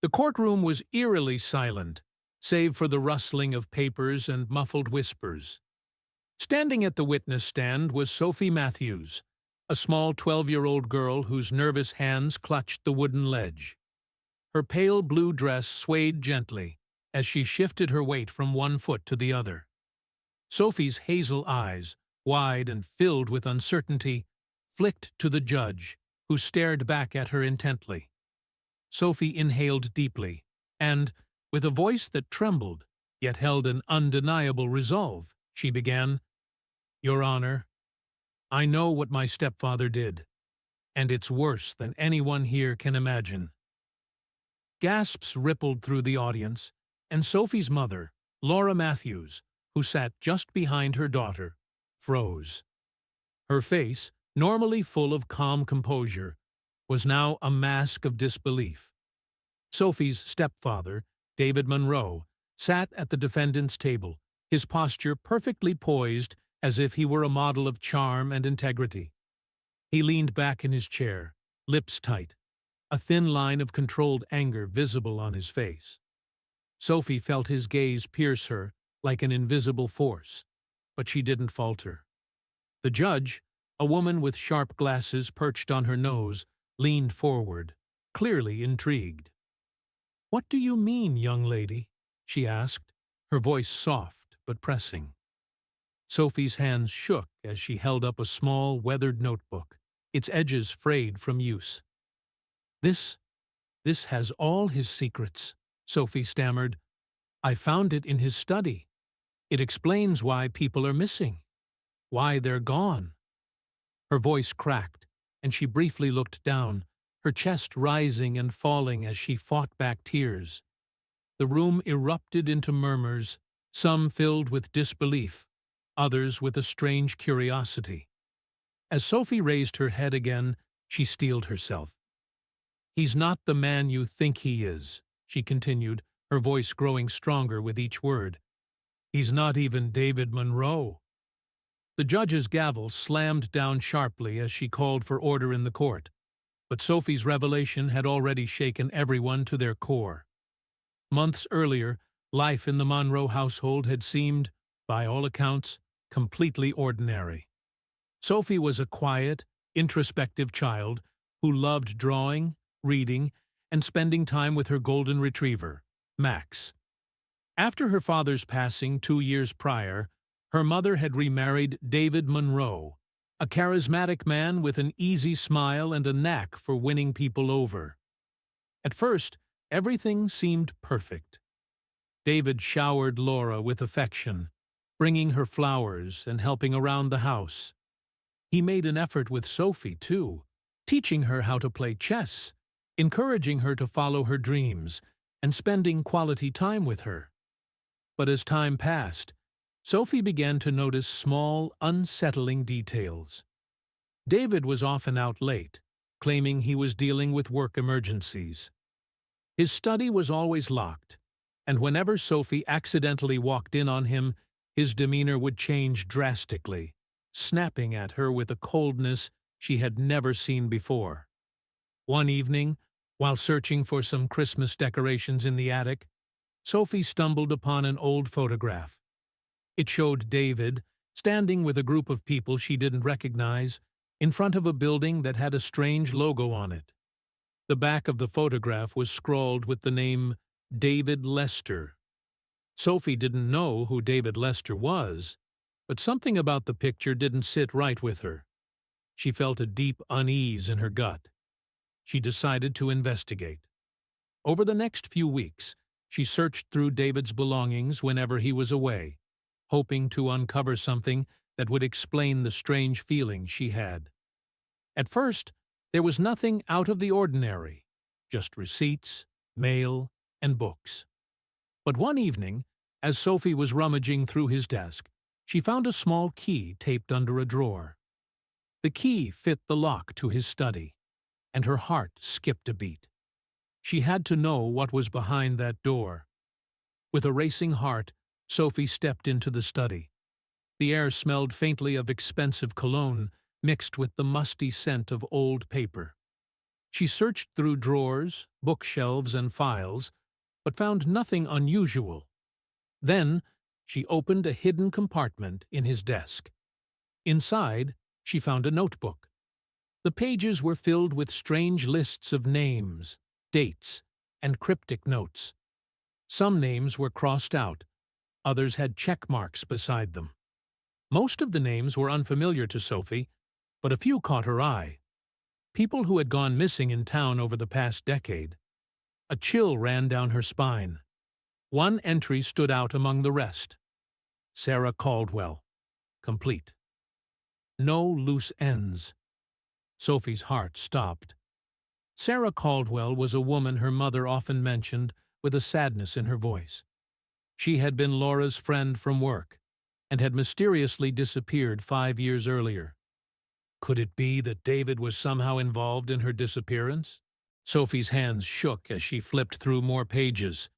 The courtroom was eerily silent, save for the rustling of papers and muffled whispers. Standing at the witness stand was Sophie Matthews, a small 12-year-old girl whose nervous hands clutched the wooden ledge. Her pale blue dress swayed gently as she shifted her weight from one foot to the other. Sophie's hazel eyes, wide and filled with uncertainty, flicked to the judge, who stared back at her intently. Sophie inhaled deeply, and, with a voice that trembled, yet held an undeniable resolve, she began, "Your Honor, I know what my stepfather did, and it's worse than anyone here can imagine." Gasps rippled through the audience, and Sophie's mother, Laura Matthews, who sat just behind her daughter, froze. Her face, normally full of calm composure, was now a mask of disbelief. Sophie's stepfather, David Monroe, sat at the defendant's table, his posture perfectly poised as if he were a model of charm and integrity. He leaned back in his chair, lips tight, a thin line of controlled anger visible on his face. Sophie felt his gaze pierce her like an invisible force, but she didn't falter. The judge, a woman with sharp glasses perched on her nose, leaned forward, clearly intrigued. "What do you mean, young lady?" she asked, her voice soft but pressing. Sophie's hands shook as she held up a small, weathered notebook, its edges frayed from use. This has all his secrets," Sophie stammered. "I found it in his study. It explains why people are missing, why they're gone." Her voice cracked, and she briefly looked down, her chest rising and falling as she fought back tears. The room erupted into murmurs, some filled with disbelief, others with a strange curiosity. As Sophie raised her head again, she steeled herself. "He's not the man you think he is," she continued, her voice growing stronger with each word. "He's not even David Monroe." The judge's gavel slammed down sharply as she called for order in the court, but Sophie's revelation had already shaken everyone to their core. Months earlier, life in the Monroe household had seemed, by all accounts, completely ordinary. Sophie was a quiet, introspective child who loved drawing, reading, and spending time with her golden retriever, Max. After her father's passing 2 years prior, her mother had remarried David Monroe, a charismatic man with an easy smile and a knack for winning people over. At first, everything seemed perfect. David showered Laura with affection, bringing her flowers and helping around the house. He made an effort with Sophie, too, teaching her how to play chess, encouraging her to follow her dreams, and spending quality time with her. But as time passed, Sophie began to notice small, unsettling details. David was often out late, claiming he was dealing with work emergencies. His study was always locked, and whenever Sophie accidentally walked in on him, his demeanor would change drastically, snapping at her with a coldness she had never seen before. One evening, while searching for some Christmas decorations in the attic, Sophie stumbled upon an old photograph. It showed David, standing with a group of people she didn't recognize, in front of a building that had a strange logo on it. The back of the photograph was scrawled with the name David Lester. Sophie didn't know who David Lester was, but something about the picture didn't sit right with her. She felt a deep unease in her gut. She decided to investigate. Over the next few weeks, she searched through David's belongings whenever he was away, hoping to uncover something that would explain the strange feeling she had. At first, there was nothing out of the ordinary, just receipts, mail, and books. But one evening, as Sophie was rummaging through his desk, she found a small key taped under a drawer. The key fit the lock to his study, and her heart skipped a beat. She had to know what was behind that door. With a racing heart, Sophie stepped into the study. The air smelled faintly of expensive cologne, mixed with the musty scent of old paper. She searched through drawers, bookshelves, and files, but found nothing unusual. Then, she opened a hidden compartment in his desk. Inside, she found a notebook. The pages were filled with strange lists of names, dates, and cryptic notes. Some names were crossed out, others had check marks beside them. Most of the names were unfamiliar to Sophie, but a few caught her eye. People who had gone missing in town over the past decade. A chill ran down her spine. One entry stood out among the rest. Sarah Caldwell. Complete. No loose ends. Sophie's heart stopped. Sarah Caldwell was a woman her mother often mentioned with a sadness in her voice. She had been Laura's friend from work and had mysteriously disappeared 5 years earlier. Could it be that David was somehow involved in her disappearance? Sophie's hands shook as she flipped through more pages.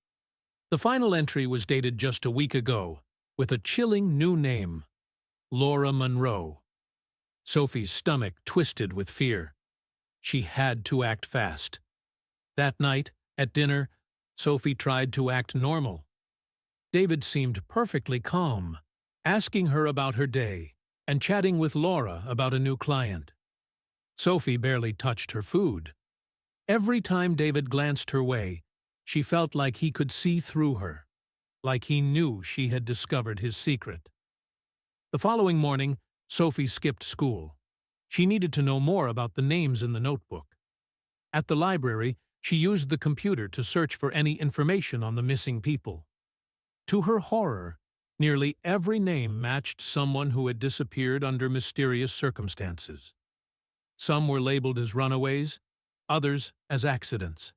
The final entry was dated just a week ago, with a chilling new name, Laura Monroe. Sophie's stomach twisted with fear. She had to act fast. That night, at dinner, Sophie tried to act normal. David seemed perfectly calm, asking her about her day and chatting with Laura about a new client. Sophie barely touched her food. Every time David glanced her way, she felt like he could see through her, like he knew she had discovered his secret. The following morning, Sophie skipped school. She needed to know more about the names in the notebook. At the library, she used the computer to search for any information on the missing people. To her horror, nearly every name matched someone who had disappeared under mysterious circumstances. Some were labeled as runaways, others as accidents.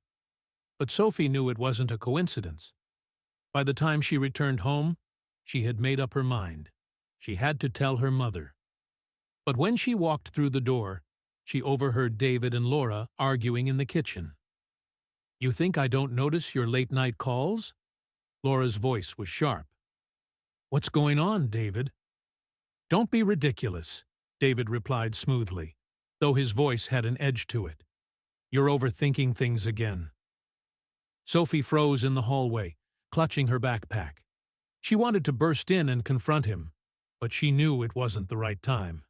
But Sophie knew it wasn't a coincidence. By the time she returned home, she had made up her mind. She had to tell her mother. But when she walked through the door, she overheard David and Laura arguing in the kitchen. "You think I don't notice your late-night calls?" Laura's voice was sharp. "What's going on, David?" "Don't be ridiculous," David replied smoothly, though his voice had an edge to it. "You're overthinking things again." Sophie froze in the hallway, clutching her backpack. She wanted to burst in and confront him, but she knew it wasn't the right time.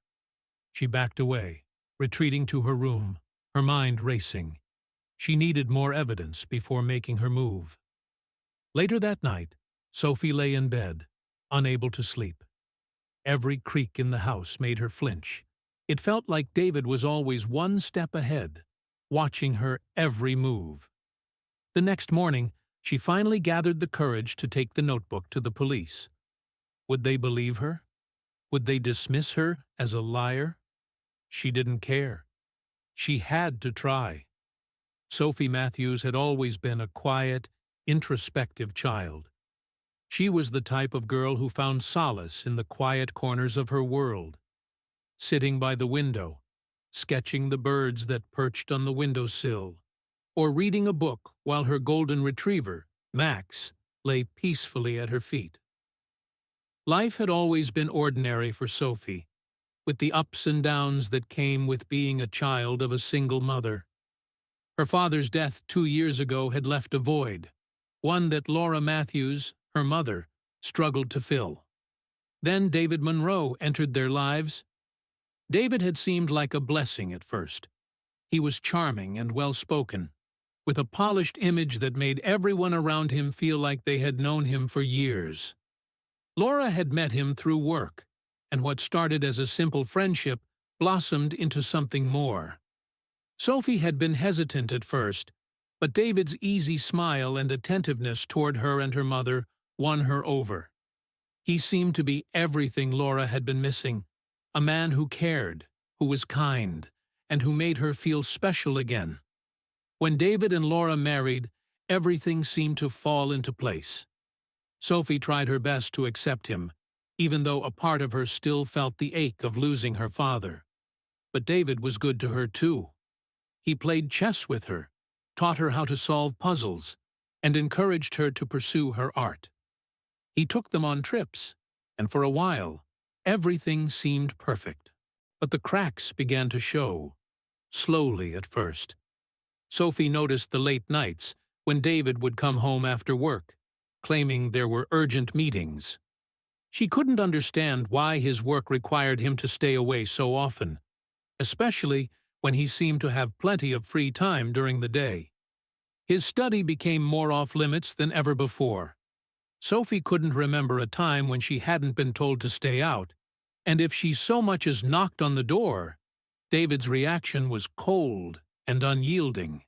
She backed away, retreating to her room, her mind racing. She needed more evidence before making her move. Later that night, Sophie lay in bed, unable to sleep. Every creak in the house made her flinch. It felt like David was always one step ahead, watching her every move. The next morning, she finally gathered the courage to take the notebook to the police. Would they believe her? Would they dismiss her as a liar? She didn't care. She had to try. Sophie Matthews had always been a quiet, introspective child. She was the type of girl who found solace in the quiet corners of her world, sitting by the window, sketching the birds that perched on the windowsill, or reading a book while her golden retriever, Max, lay peacefully at her feet. Life had always been ordinary for Sophie, with the ups and downs that came with being a child of a single mother. Her father's death 2 years ago had left a void, one that Laura Matthews, her mother, struggled to fill. Then David Monroe entered their lives. David had seemed like a blessing at first. He was charming and well-spoken, with a polished image that made everyone around him feel like they had known him for years. Laura had met him through work, and what started as a simple friendship blossomed into something more. Sophie had been hesitant at first, but David's easy smile and attentiveness toward her and her mother won her over. He seemed to be everything Laura had been missing, a man who cared, who was kind, and who made her feel special again. When David and Laura married, everything seemed to fall into place. Sophie tried her best to accept him, even though a part of her still felt the ache of losing her father. But David was good to her too. He played chess with her, taught her how to solve puzzles, and encouraged her to pursue her art. He took them on trips, and for a while, everything seemed perfect. But the cracks began to show, slowly at first. Sophie noticed the late nights when David would come home after work, claiming there were urgent meetings. She couldn't understand why his work required him to stay away so often, especially when he seemed to have plenty of free time during the day. His study became more off-limits than ever before. Sophie couldn't remember a time when she hadn't been told to stay out, and if she so much as knocked on the door, David's reaction was cold and unyielding.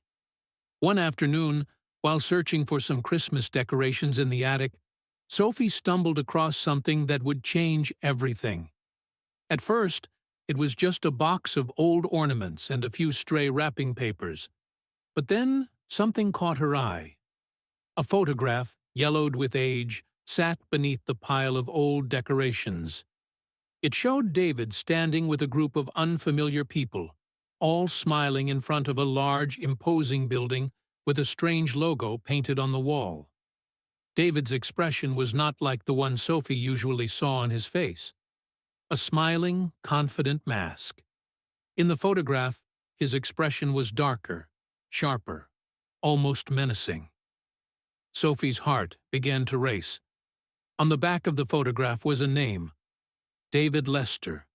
One afternoon, while searching for some Christmas decorations in the attic, Sophie stumbled across something that would change everything. At first, it was just a box of old ornaments and a few stray wrapping papers. But then something caught her eye. A photograph, yellowed with age, sat beneath the pile of old decorations. It showed David standing with a group of unfamiliar people, all smiling in front of a large, imposing building with a strange logo painted on the wall. David's expression was not like the one Sophie usually saw on his face. A smiling, confident mask. In the photograph, his expression was darker, sharper, almost menacing. Sophie's heart began to race. On the back of the photograph was a name, David Lester.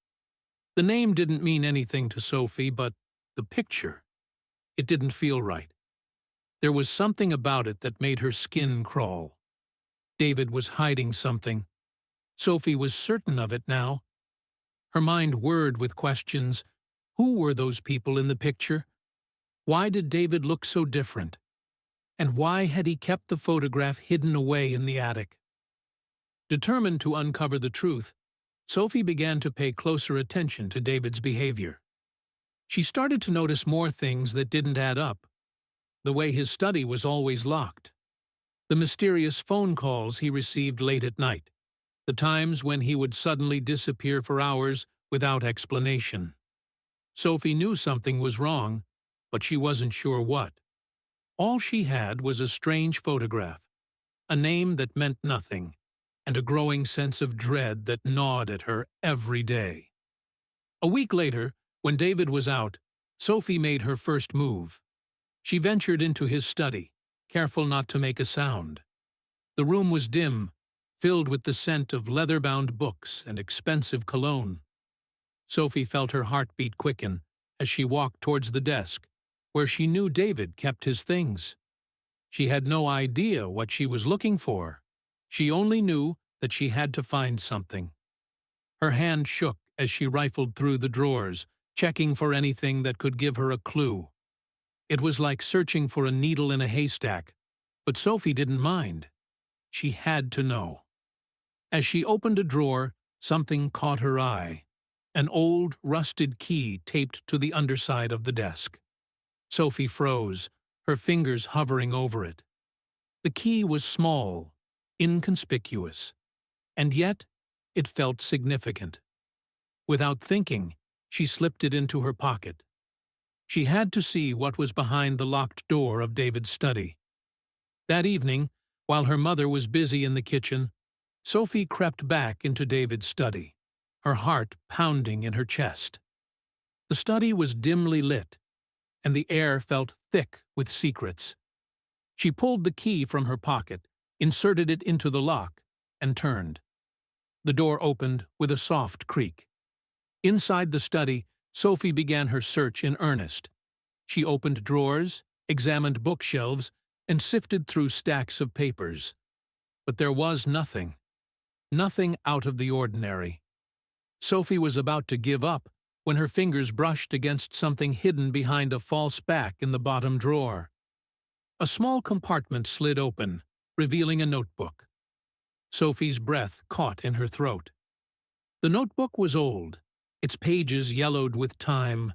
The name didn't mean anything to Sophie, but the picture, it didn't feel right. There was something about it that made her skin crawl. David was hiding something. Sophie was certain of it now. Her mind whirred with questions. Who were those people in the picture? Why did David look so different? And why had he kept the photograph hidden away in the attic? Determined to uncover the truth, Sophie began to pay closer attention to David's behavior. She started to notice more things that didn't add up. The way his study was always locked. The mysterious phone calls he received late at night. The times when he would suddenly disappear for hours without explanation. Sophie knew something was wrong, but she wasn't sure what. All she had was a strange photograph, a name that meant nothing, and a growing sense of dread that gnawed at her every day. A week later, when David was out, Sophie made her first move. She ventured into his study, careful not to make a sound. The room was dim, filled with the scent of leather-bound books and expensive cologne. Sophie felt her heartbeat quicken as she walked towards the desk, where she knew David kept his things. She had no idea what she was looking for. She only knew that she had to find something. Her hand shook as she rifled through the drawers, checking for anything that could give her a clue. It was like searching for a needle in a haystack, but Sophie didn't mind. She had to know. As she opened a drawer, something caught her eye. An old, rusted key taped to the underside of the desk. Sophie froze, her fingers hovering over it. The key was small, inconspicuous, and yet it felt significant. Without thinking, she slipped it into her pocket. She had to see what was behind the locked door of David's study. That evening, while her mother was busy in the kitchen, Sophie crept back into David's study, her heart pounding in her chest. The study was dimly lit, and the air felt thick with secrets. She pulled the key from her pocket, inserted it into the lock, and turned. The door opened with a soft creak. Inside the study, Sophie began her search in earnest. She opened drawers, examined bookshelves, and sifted through stacks of papers. But there was nothing. Nothing out of the ordinary. Sophie was about to give up when her fingers brushed against something hidden behind a false back in the bottom drawer. A small compartment slid open, revealing a notebook. Sophie's breath caught in her throat. The notebook was old, its pages yellowed with time,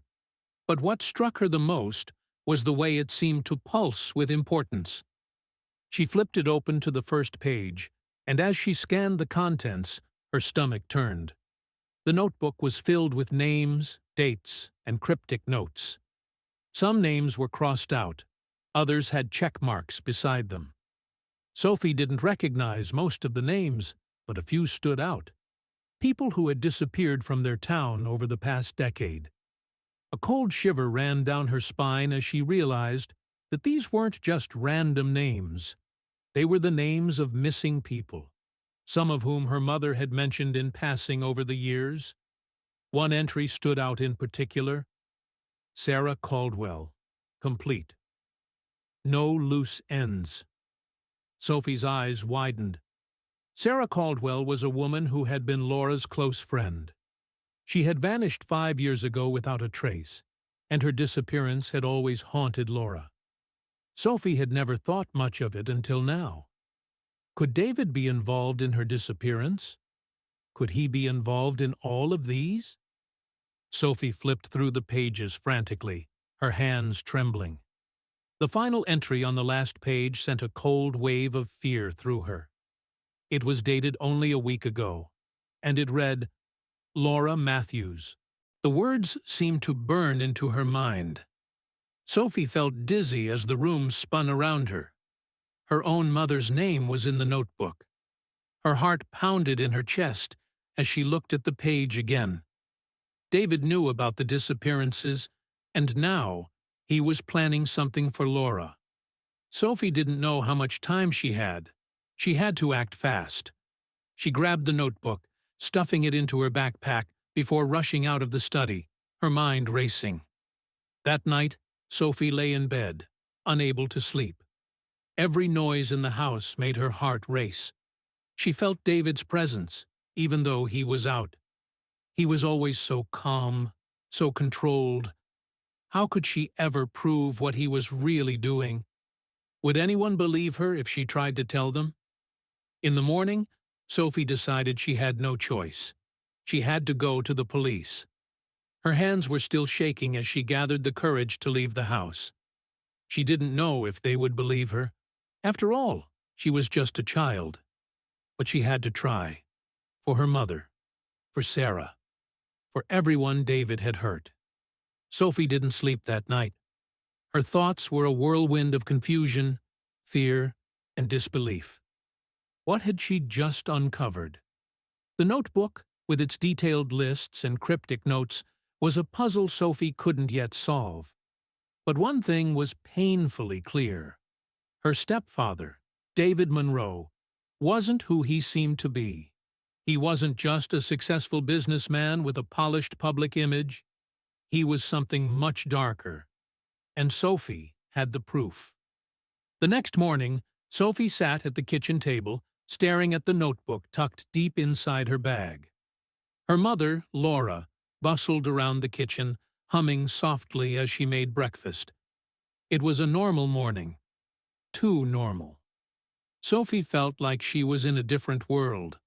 but what struck her the most was the way it seemed to pulse with importance. She flipped it open to the first page, and as she scanned the contents, her stomach turned. The notebook was filled with names, dates, and cryptic notes. Some names were crossed out, others had check marks beside them. Sophie didn't recognize most of the names, but a few stood out. People who had disappeared from their town over the past decade. A cold shiver ran down her spine as she realized that these weren't just random names. They were the names of missing people, some of whom her mother had mentioned in passing over the years. One entry stood out in particular: Sarah Caldwell, complete. No loose ends. Sophie's eyes widened. Sarah Caldwell was a woman who had been Laura's close friend. She had vanished 5 years ago without a trace, and her disappearance had always haunted Laura. Sophie had never thought much of it until now. Could David be involved in her disappearance? Could he be involved in all of these? Sophie flipped through the pages frantically, her hands trembling. The final entry on the last page sent a cold wave of fear through her. It was dated only a week ago, and it read, Laura Matthews. The words seemed to burn into her mind. Sophie felt dizzy as the room spun around her. Her own mother's name was in the notebook. Her heart pounded in her chest as she looked at the page again. David knew about the disappearances, and now he was planning something for Laura. Sophie didn't know how much time she had. She had to act fast. She grabbed the notebook, stuffing it into her backpack before rushing out of the study, her mind racing. That night, Sophie lay in bed, unable to sleep. Every noise in the house made her heart race. She felt David's presence, even though he was out. He was always so calm, so controlled. How could she ever prove what he was really doing? Would anyone believe her if she tried to tell them? In the morning, Sophie decided she had no choice. She had to go to the police. Her hands were still shaking as she gathered the courage to leave the house. She didn't know if they would believe her. After all, she was just a child. But she had to try. For her mother. For Sarah. For everyone David had hurt. Sophie didn't sleep that night. Her thoughts were a whirlwind of confusion, fear, and disbelief. What had she just uncovered? The notebook, with its detailed lists and cryptic notes, was a puzzle Sophie couldn't yet solve. But one thing was painfully clear. Her stepfather, David Monroe, wasn't who he seemed to be. He wasn't just a successful businessman with a polished public image. He was something much darker. And Sophie had the proof. The next morning, Sophie sat at the kitchen table, staring at the notebook tucked deep inside her bag. Her mother, Laura, bustled around the kitchen, humming softly as she made breakfast. It was a normal morning. Too normal. Sophie felt like she was in a different world,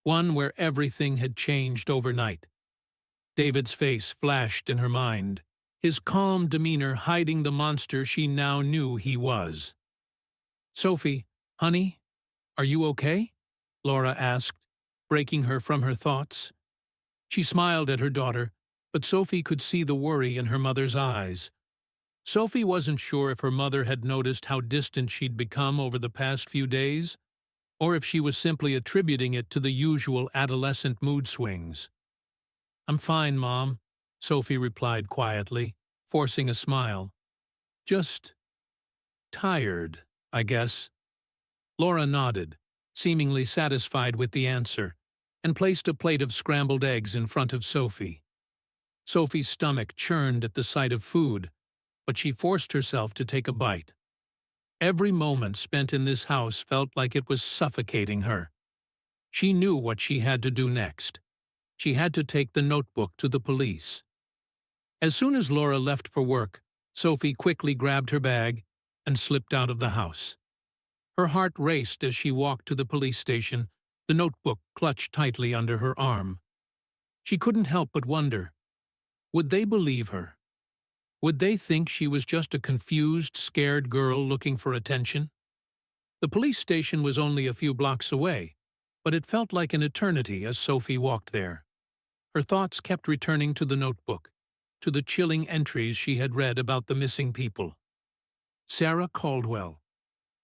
one where everything had changed overnight. David's face flashed in her mind, his calm demeanor hiding the monster she now knew he was. "Sophie, honey, are you okay?" Laura asked, breaking her from her thoughts. She smiled at her daughter, but Sophie could see the worry in her mother's eyes. Sophie wasn't sure if her mother had noticed how distant she'd become over the past few days, or if she was simply attributing it to the usual adolescent mood swings. "I'm fine, Mom," Sophie replied quietly, forcing a smile. "Just tired, I guess." Laura nodded, seemingly satisfied with the answer, and placed a plate of scrambled eggs in front of Sophie. Sophie's stomach churned at the sight of food, but she forced herself to take a bite. Every moment spent in this house felt like it was suffocating her. She knew what she had to do next. She had to take the notebook to the police. As soon as Laura left for work, Sophie quickly grabbed her bag and slipped out of the house. Her heart raced as she walked to the police station, the notebook clutched tightly under her arm. She couldn't help but wonder, would they believe her? Would they think she was just a confused, scared girl looking for attention? The police station was only a few blocks away, but it felt like an eternity as Sophie walked there. Her thoughts kept returning to the notebook, to the chilling entries she had read about the missing people. Sarah Caldwell.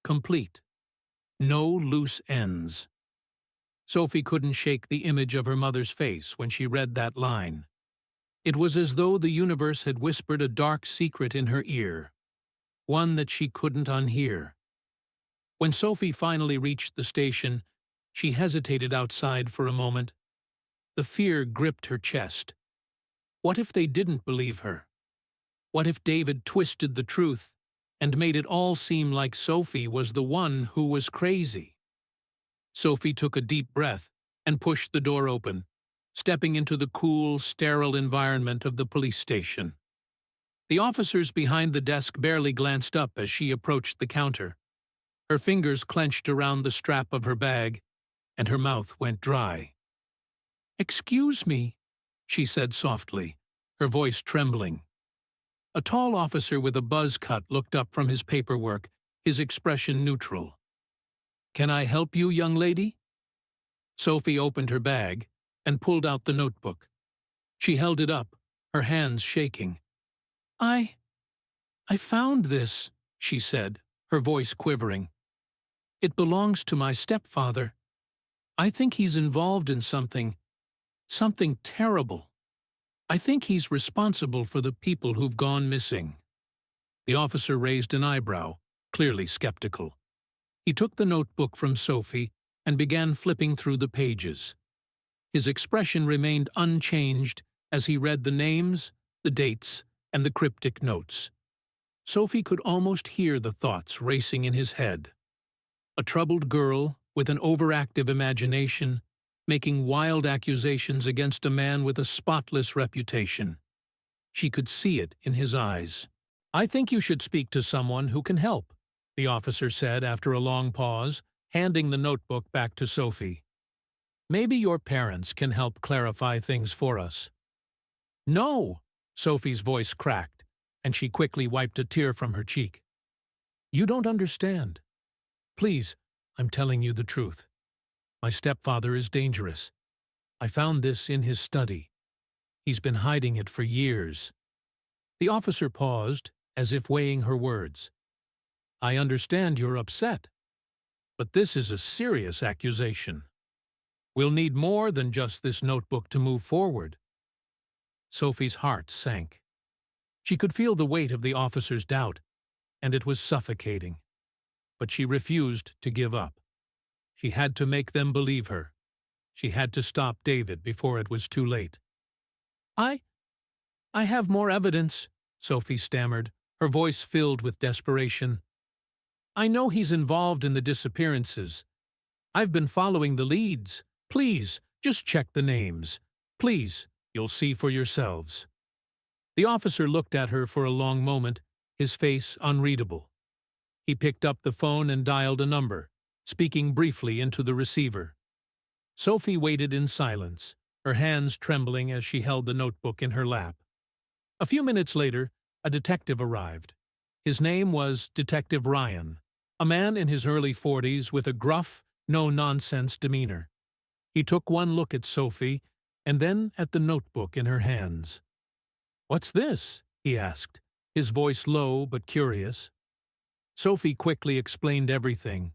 Complete. No loose ends. Sophie couldn't shake the image of her mother's face when she read that line. It was as though the universe had whispered a dark secret in her ear. one that she couldn't unhear. When Sophie finally reached the station, she hesitated outside for a moment. The fear gripped her chest. What if they didn't believe her? What if David twisted the truth and made it all seem like Sophie was the one who was crazy? Sophie took a deep breath and pushed the door open, stepping into the cool, sterile environment of the police station. The officers behind the desk barely glanced up as she approached the counter. Her fingers clenched around the strap of her bag, and her mouth went dry. "Excuse me," she said softly, her voice trembling. A tall officer with a buzz cut looked up from his paperwork, his expression neutral. "Can I help you, young lady?" Sophie opened her bag and pulled out the notebook. She held it up, her hands shaking. I found this," she said, her voice quivering. "It belongs to my stepfather. I think he's involved in something terrible. I think he's responsible for the people who've gone missing." The officer raised an eyebrow, clearly skeptical. He took the notebook from Sophie and began flipping through the pages. His expression remained unchanged as he read the names, the dates, and the cryptic notes. Sophie could almost hear the thoughts racing in his head. A troubled girl with an overactive imagination, making wild accusations against a man with a spotless reputation. She could see it in his eyes. "I think you should speak to someone who can help," the officer said after a long pause, handing the notebook back to Sophie. "Maybe your parents can help clarify things for us." "No!" Sophie's voice cracked, and she quickly wiped a tear from her cheek. "You don't understand. Please, I'm telling you the truth. My stepfather is dangerous. I found this in his study. He's been hiding it for years." The officer paused, as if weighing her words. "I understand you're upset, but this is a serious accusation. We'll need more than just this notebook to move forward." Sophie's heart sank. She could feel the weight of the officer's doubt, and it was suffocating. But she refused to give up. She had to make them believe her. She had to stop David before it was too late. I have more evidence," Sophie stammered, her voice filled with desperation. "I know he's involved in the disappearances. I've been following the leads. Please, just check the names. Please, you'll see for yourselves." The officer looked at her for a long moment, his face unreadable. He picked up the phone and dialed a number, speaking briefly into the receiver. Sophie waited in silence, her hands trembling as she held the notebook in her lap. A few minutes later, a detective arrived. His name was Detective Ryan, a man in his early 40s with a gruff, no-nonsense demeanor. He took one look at Sophie and then at the notebook in her hands. "What's this?" he asked, his voice low but curious. Sophie quickly explained everything.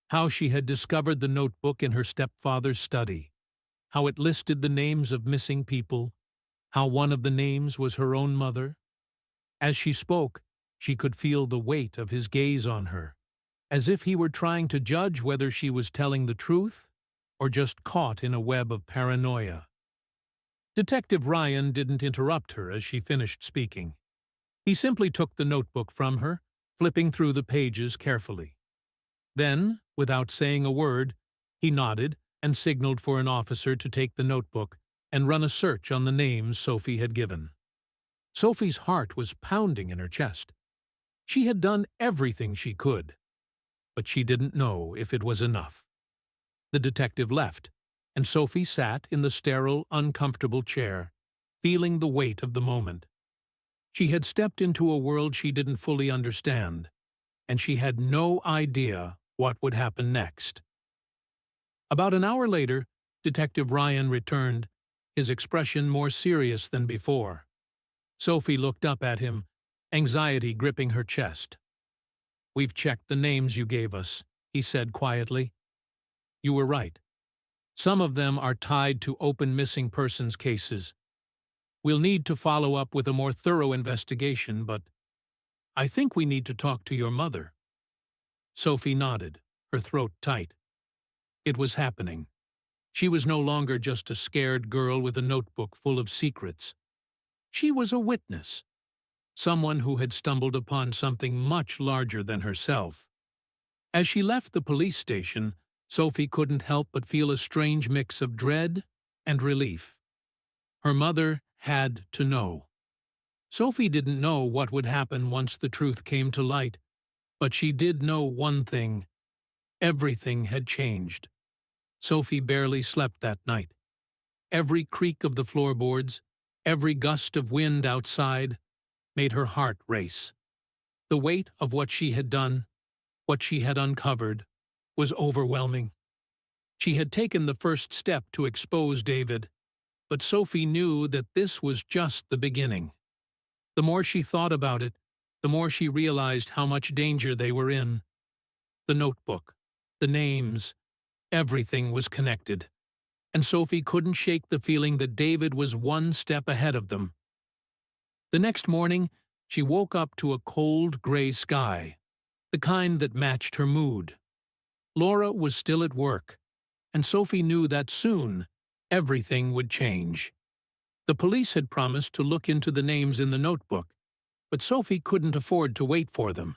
How she had discovered the notebook in her stepfather's study, how it listed the names of missing people, how one of the names was her own mother. As she spoke, she could feel the weight of his gaze on her, as if he were trying to judge whether she was telling the truth or just caught in a web of paranoia. Detective Ryan didn't interrupt her as she finished speaking. He simply took the notebook from her, flipping through the pages carefully. Then, without saying a word, he nodded and signaled for an officer to take the notebook and run a search on the names Sophie had given. Sophie's heart was pounding in her chest. She had done everything she could, but she didn't know if it was enough. The detective left, and Sophie sat in the sterile, uncomfortable chair, feeling the weight of the moment. She had stepped into a world she didn't fully understand, and she had no idea what would happen next. About an hour later, Detective Ryan returned, his expression more serious than before. Sophie looked up at him, anxiety gripping her chest. "We've checked the names you gave us," he said quietly. "You were right. Some of them are tied to open missing persons cases. We'll need to follow up with a more thorough investigation, but I think we need to talk to your mother. Sophie nodded, her throat tight. It was happening. She was no longer just a scared girl with a notebook full of secrets. She was a witness, someone who had stumbled upon something much larger than herself. As she left the police station, Sophie couldn't help but feel a strange mix of dread and relief. Her mother had to know. Sophie didn't know what would happen once the truth came to light, but she did know one thing. Everything had changed. Sophie barely slept that night. Every creak of the floorboards, every gust of wind outside, made her heart race. The weight of what she had done, what she had uncovered, was overwhelming. She had taken the first step to expose David, but Sophie knew that this was just the beginning. The more she thought about it, the more she realized how much danger they were in. The notebook, the names, everything was connected, and Sophie couldn't shake the feeling that David was one step ahead of them. The next morning, she woke up to a cold, gray sky, the kind that matched her mood. Laura was still at work, and Sophie knew that soon everything would change. The police had promised to look into the names in the notebook, but Sophie couldn't afford to wait for them.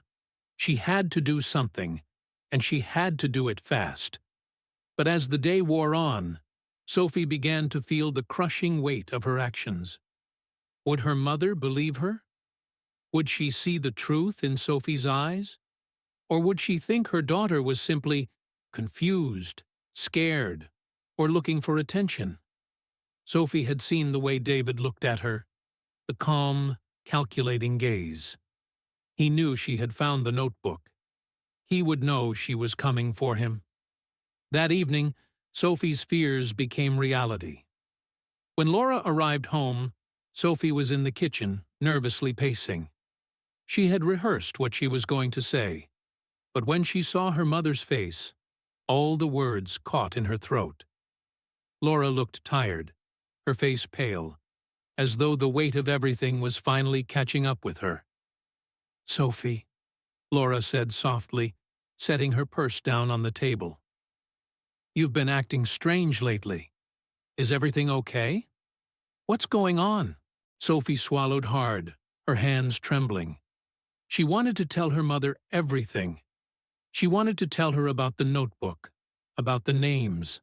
She had to do something, and she had to do it fast. But as the day wore on, Sophie began to feel the crushing weight of her actions. Would her mother believe her? Would she see the truth in Sophie's eyes? Or would she think her daughter was simply confused, scared, or looking for attention? Sophie had seen the way David looked at her, the calm, calculating gaze. He knew she had found the notebook. He would know she was coming for him. That evening, Sophie's fears became reality. When Laura arrived home, Sophie was in the kitchen, nervously pacing. She had rehearsed what she was going to say, but when she saw her mother's face, all the words caught in her throat. Laura looked tired, her face pale, as though the weight of everything was finally catching up with her. "Sophie," Laura said softly, setting her purse down on the table. "You've been acting strange lately. Is everything okay? What's going on?" Sophie swallowed hard, her hands trembling. She wanted to tell her mother everything. She wanted to tell her about the notebook, about the names,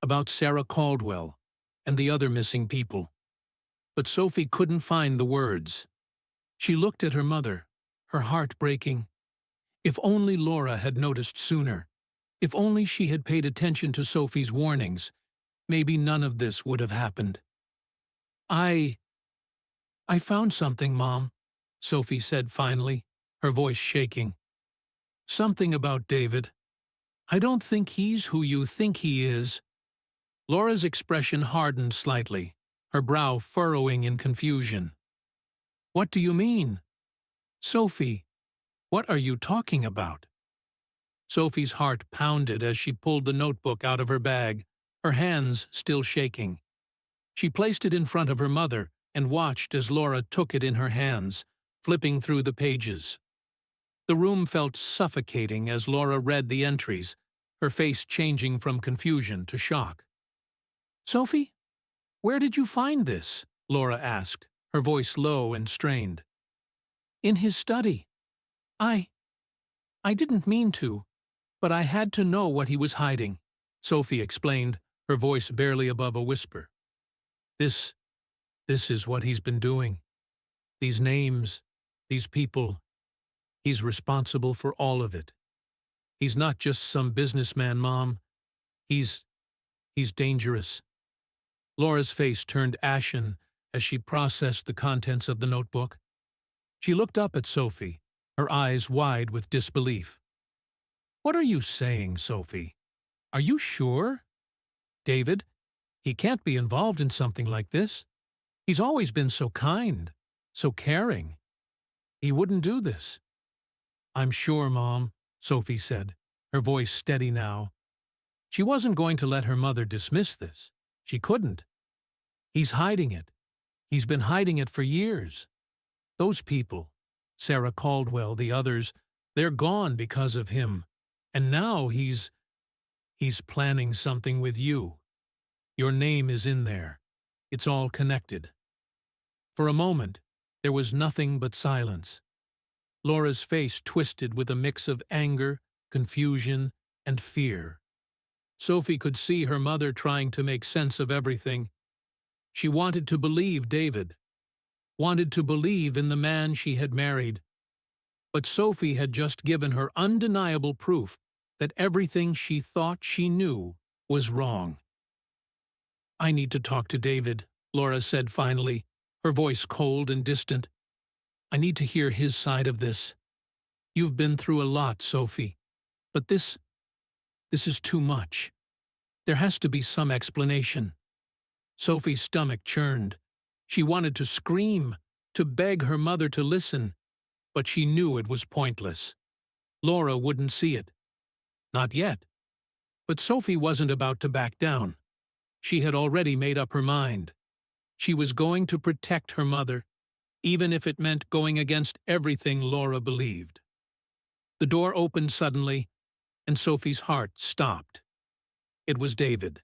about Sarah Caldwell, and the other missing people. But Sophie couldn't find the words. She looked at her mother, her heart breaking. If only Laura had noticed sooner. If only she had paid attention to Sophie's warnings, maybe none of this would have happened. I found something, Mom," Sophie said finally, her voice shaking. "Something about David. I don't think he's who you think he is." Laura's expression hardened slightly, her brow furrowing in confusion. "What do you mean? Sophie, what are you talking about?" Sophie's heart pounded as she pulled the notebook out of her bag, her hands still shaking. She placed it in front of her mother and watched as Laura took it in her hands, flipping through the pages. The room felt suffocating as Laura read the entries, her face changing from confusion to shock. "Sophie, where did you find this?" Laura asked, her voice low and strained. "In his study. I didn't mean to, but I had to know what he was hiding," Sophie explained, her voice barely above a whisper. This is what he's been doing. These names, these people. He's responsible for all of it. He's not just some businessman, Mom. He's dangerous." Laura's face turned ashen as she processed the contents of the notebook. She looked up at Sophie, her eyes wide with disbelief. "What are you saying, Sophie? Are you sure? David, he can't be involved in something like this. He's always been so kind, so caring. He wouldn't do this." "I'm sure, Mom," Sophie said, her voice steady now. She wasn't going to let her mother dismiss this. She couldn't. "He's hiding it. He's been hiding it for years. Those people, Sarah Caldwell, the others, they're gone because of him. And now he's planning something with you. Your name is in there. It's all connected. For a moment, there was nothing but silence. Laura's face twisted with a mix of anger, confusion, and fear. Sophie could see her mother trying to make sense of everything. She wanted to believe David, wanted to believe in the man she had married. But Sophie had just given her undeniable proof that everything she thought she knew was wrong. "I need to talk to David," Laura said finally, her voice cold and distant. "I need to hear his side of this. You've been through a lot, Sophie, but this is too much. There has to be some explanation." Sophie's stomach churned. She wanted to scream, to beg her mother to listen, but she knew it was pointless. Laura wouldn't see it. Not yet. But Sophie wasn't about to back down. She had already made up her mind. She was going to protect her mother, even if it meant going against everything Laura believed. The door opened suddenly, and Sophie's heart stopped. It was David.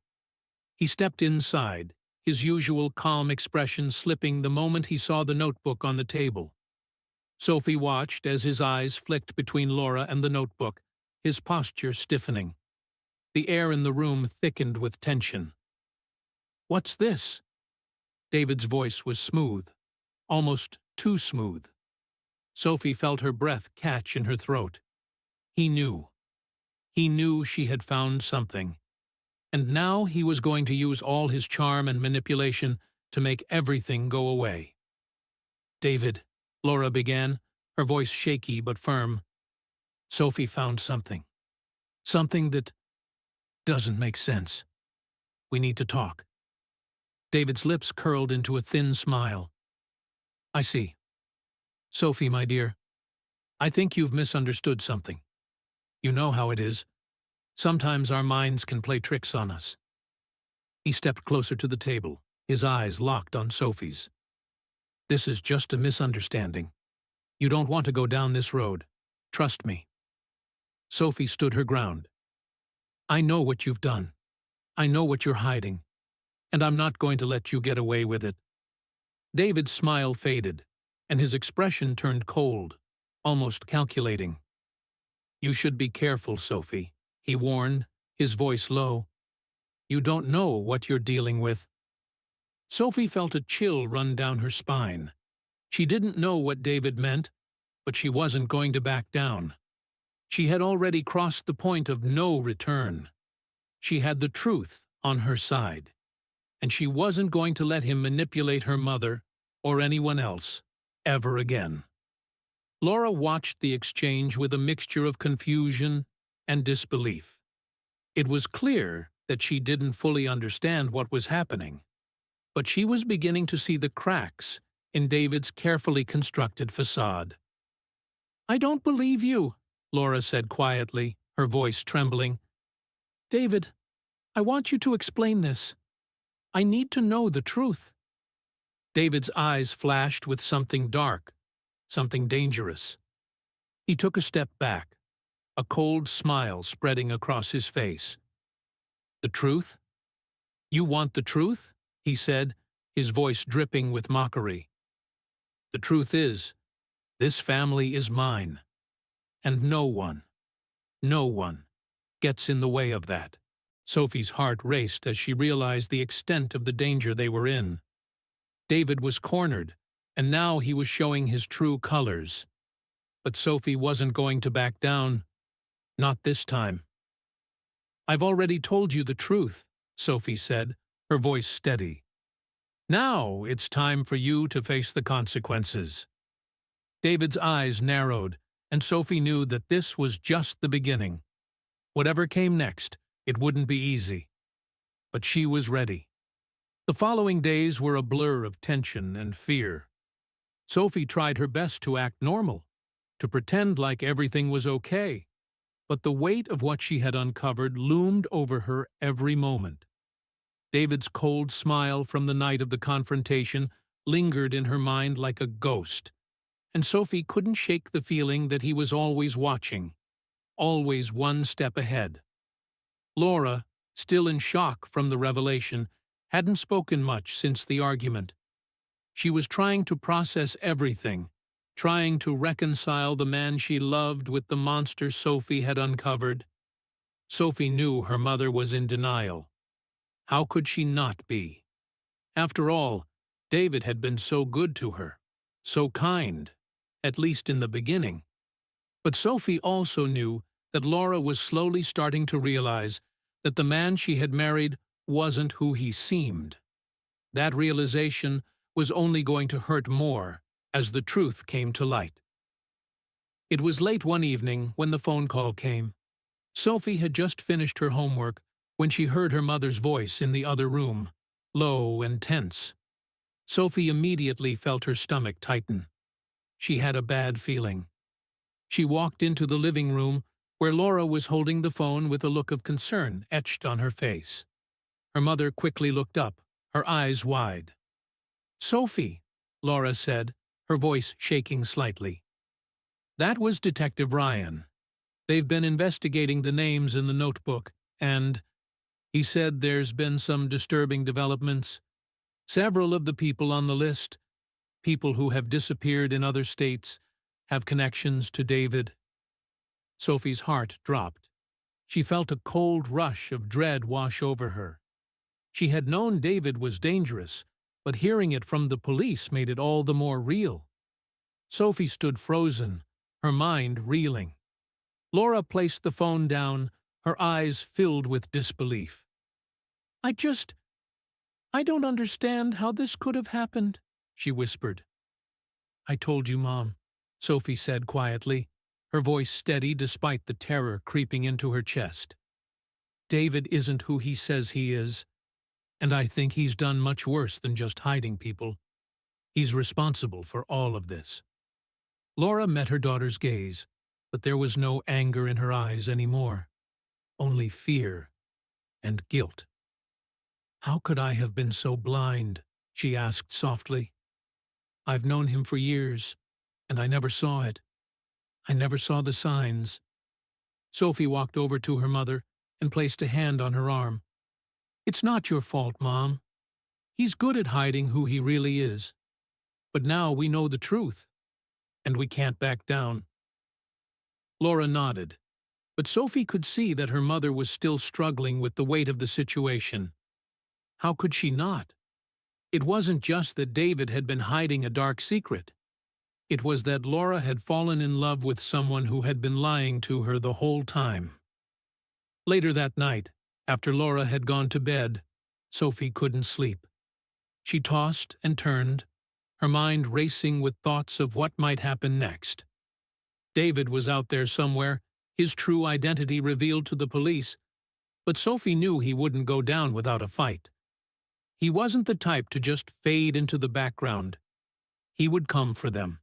He stepped inside, his usual calm expression slipping the moment he saw the notebook on the table. Sophie watched as his eyes flicked between Laura and the notebook, his posture stiffening. The air in the room thickened with tension. "What's this?" David's voice was smooth, almost too smooth. Sophie felt her breath catch in her throat. He knew. He knew she had found something. And now he was going to use all his charm and manipulation to make everything go away. "David," Laura began, her voice shaky but firm. "Sophie found something. Something that doesn't make sense. We need to talk." David's lips curled into a thin smile. "I see. Sophie, my dear, I think you've misunderstood something. You know how it is. Sometimes our minds can play tricks on us." He stepped closer to the table, his eyes locked on Sophie's. "This is just a misunderstanding. You don't want to go down this road. Trust me." Sophie stood her ground. "I know what you've done. I know what you're hiding. And I'm not going to let you get away with it." David's smile faded, and his expression turned cold, almost calculating. "You should be careful, Sophie," he warned, his voice low. "You don't know what you're dealing with." Sophie felt a chill run down her spine. She didn't know what David meant, but she wasn't going to back down. She had already crossed the point of no return. She had the truth on her side, and she wasn't going to let him manipulate her mother or anyone else ever again. Laura watched the exchange with a mixture of confusion and disbelief. It was clear that she didn't fully understand what was happening, but she was beginning to see the cracks in David's carefully constructed facade. "I don't believe you," Laura said quietly, her voice trembling. "David, I want you to explain this. I need to know the truth." David's eyes flashed with something dark, something dangerous. He took a step back, a cold smile spreading across his face. "The truth? You want the truth?" he said, his voice dripping with mockery. "The truth is, this family is mine, and no one gets in the way of that." Sophie's heart raced as she realized the extent of the danger they were in. David was cornered, and now he was showing his true colors. But Sophie wasn't going to back down. Not this time. "I've already told you the truth," Sophie said, her voice steady. "Now it's time for you to face the consequences." David's eyes narrowed, and Sophie knew that this was just the beginning. Whatever came next, it wouldn't be easy. But she was ready. The following days were a blur of tension and fear. Sophie tried her best to act normal, to pretend like everything was okay, but the weight of what she had uncovered loomed over her every moment. David's cold smile from the night of the confrontation lingered in her mind like a ghost. and Sophie couldn't shake the feeling that he was always watching, always one step ahead. Laura, still in shock from the revelation, hadn't spoken much since the argument. She was trying to process everything, trying to reconcile the man she loved with the monster Sophie had uncovered. Sophie knew her mother was in denial. How could she not be? After all, David had been so good to her, so kind, at least in the beginning. But Sophie also knew that Laura was slowly starting to realize that the man she had married wasn't who he seemed. That realization was only going to hurt more as the truth came to light. It was late one evening when the phone call came. Sophie had just finished her homework when she heard her mother's voice in the other room, low and tense. Sophie immediately felt her stomach tighten. She had a bad feeling. She walked into the living room where Laura was holding the phone with a look of concern etched on her face. Her mother quickly looked up, her eyes wide. "Sophie," Laura said, her voice shaking slightly. "That was Detective Ryan. They've been investigating the names in the notebook, and he said there's been some disturbing developments. Several of the people on the list, people who have disappeared in other states, have connections to David." Sophie's heart dropped. She felt a cold rush of dread wash over her. She had known David was dangerous, but hearing it from the police made it all the more real. Sophie stood frozen, her mind reeling. Laura placed the phone down, her eyes filled with disbelief. I don't understand how this could have happened," she whispered. "I told you, Mom," Sophie said quietly, her voice steady despite the terror creeping into her chest. "David isn't who he says he is, and I think he's done much worse than just hiding people. He's responsible for all of this." Laura met her daughter's gaze, but there was no anger in her eyes anymore, only fear and guilt. "How could I have been so blind?" she asked softly. "I've known him for years, and I never saw it. I never saw the signs." Sophie walked over to her mother and placed a hand on her arm. "It's not your fault, Mom. He's good at hiding who he really is. But now we know the truth, and we can't back down." Laura nodded, but Sophie could see that her mother was still struggling with the weight of the situation. How could she not? It wasn't just that David had been hiding a dark secret. It was that Laura had fallen in love with someone who had been lying to her the whole time. Later that night, after Laura had gone to bed, Sophie couldn't sleep. She tossed and turned, her mind racing with thoughts of what might happen next. David was out there somewhere, his true identity revealed to the police, but Sophie knew he wouldn't go down without a fight. He wasn't the type to just fade into the background. He would come for them.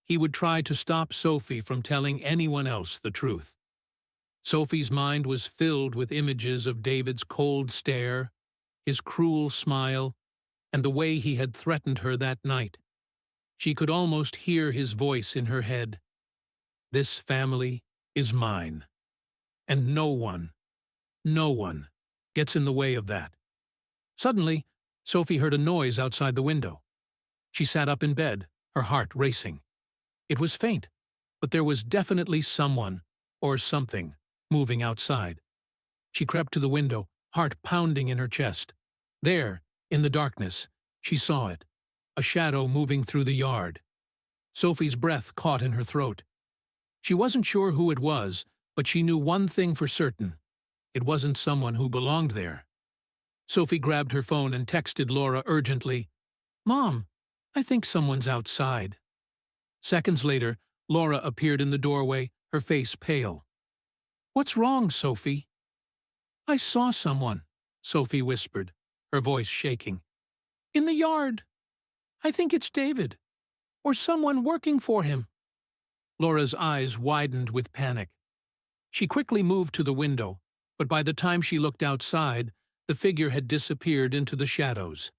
He would try to stop Sophie from telling anyone else the truth. Sophie's mind was filled with images of David's cold stare, his cruel smile, and the way he had threatened her that night. She could almost hear his voice in her head. "This family is mine, and no one gets in the way of that." Suddenly, Sophie heard a noise outside the window. She sat up in bed, her heart racing. It was faint, but there was definitely someone, or something, moving outside. She crept to the window, heart pounding in her chest. There, in the darkness, she saw it, a shadow moving through the yard. Sophie's breath caught in her throat. She wasn't sure who it was, but she knew one thing for certain. It wasn't someone who belonged there. Sophie grabbed her phone and texted Laura urgently, "Mom, I think someone's outside." Seconds later, Laura appeared in the doorway, her face pale. "What's wrong, Sophie?" "I saw someone," Sophie whispered, her voice shaking. "In the yard. I think it's David, or someone working for him." Laura's eyes widened with panic. She quickly moved to the window, but by the time she looked outside, the figure had disappeared into the shadows.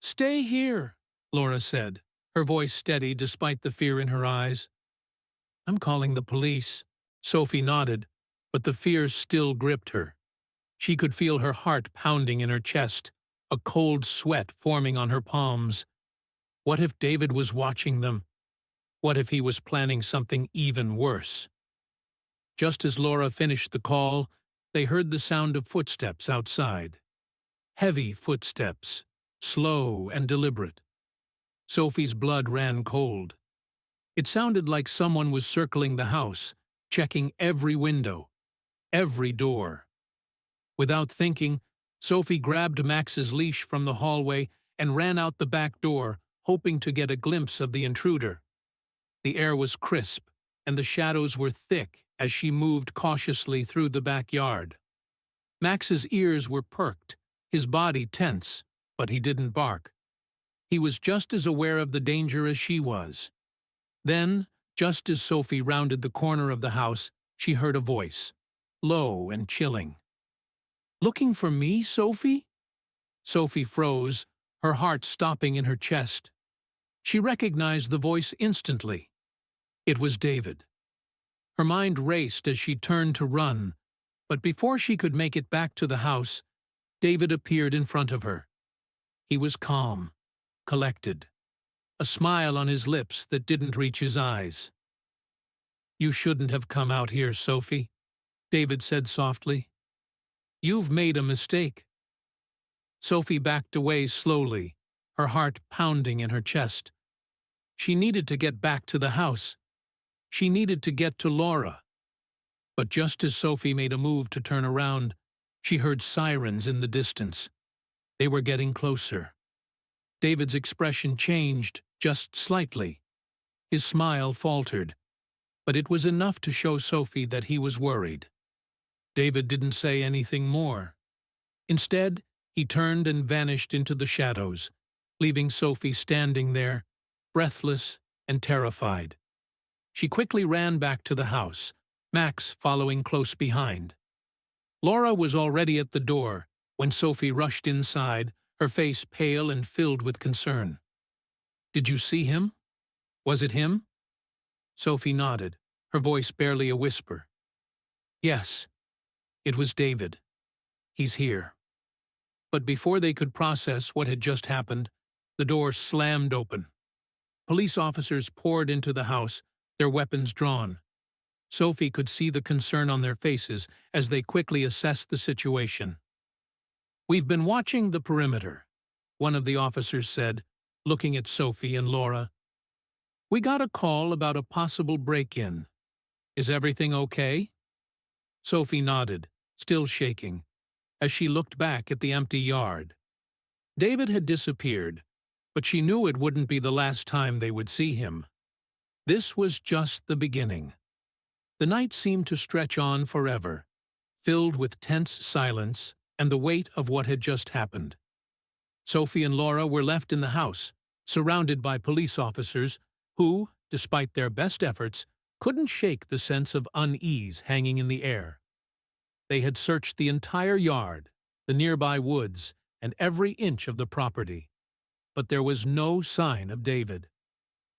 "Stay here," Laura said, her voice steady despite the fear in her eyes. "I'm calling the police." Sophie nodded, but the fear still gripped her. She could feel her heart pounding in her chest, a cold sweat forming on her palms. What if David was watching them? What if he was planning something even worse? Just as Laura finished the call, they heard the sound of footsteps outside. Heavy footsteps, slow and deliberate. Sophie's blood ran cold. It sounded like someone was circling the house, checking every window, every door. Without thinking, Sophie grabbed Max's leash from the hallway and ran out the back door, hoping to get a glimpse of the intruder. The air was crisp, and the shadows were thick as she moved cautiously through the backyard. Max's ears were perked, his body tense, but he didn't bark. He was just as aware of the danger as she was. Then, just as Sophie rounded the corner of the house, she heard a voice, low and chilling. "Looking for me, Sophie?" Sophie froze, her heart stopping in her chest. She recognized the voice instantly. It was David. Her mind raced as she turned to run, but before she could make it back to the house, David appeared in front of her. He was calm, collected, a smile on his lips that didn't reach his eyes. "You shouldn't have come out here, Sophie," David said softly. "You've made a mistake." Sophie backed away slowly, her heart pounding in her chest. She needed to get back to the house. She needed to get to Laura. But just as Sophie made a move to turn around, she heard sirens in the distance. They were getting closer. David's expression changed just slightly. His smile faltered, but it was enough to show Sophie that he was worried. David didn't say anything more. Instead, he turned and vanished into the shadows, leaving Sophie standing there, breathless and terrified. She quickly ran back to the house, Max following close behind. Laura was already at the door when Sophie rushed inside, her face pale and filled with concern. "Did you see him? Was it him?" Sophie nodded, her voice barely a whisper. "Yes, it was David. He's here." But before they could process what had just happened, the door slammed open. Police officers poured into the house, their weapons drawn. Sophie could see the concern on their faces as they quickly assessed the situation. "We've been watching the perimeter," one of the officers said, looking at Sophie and Laura. "We got a call about a possible break-in. Is everything okay?" Sophie nodded, still shaking, as she looked back at the empty yard. David had disappeared, but she knew it wouldn't be the last time they would see him. This was just the beginning. The night seemed to stretch on forever, filled with tense silence and the weight of what had just happened. Sophie and Laura were left in the house, surrounded by police officers who, despite their best efforts, couldn't shake the sense of unease hanging in the air. They had searched the entire yard, the nearby woods, and every inch of the property. But there was no sign of David.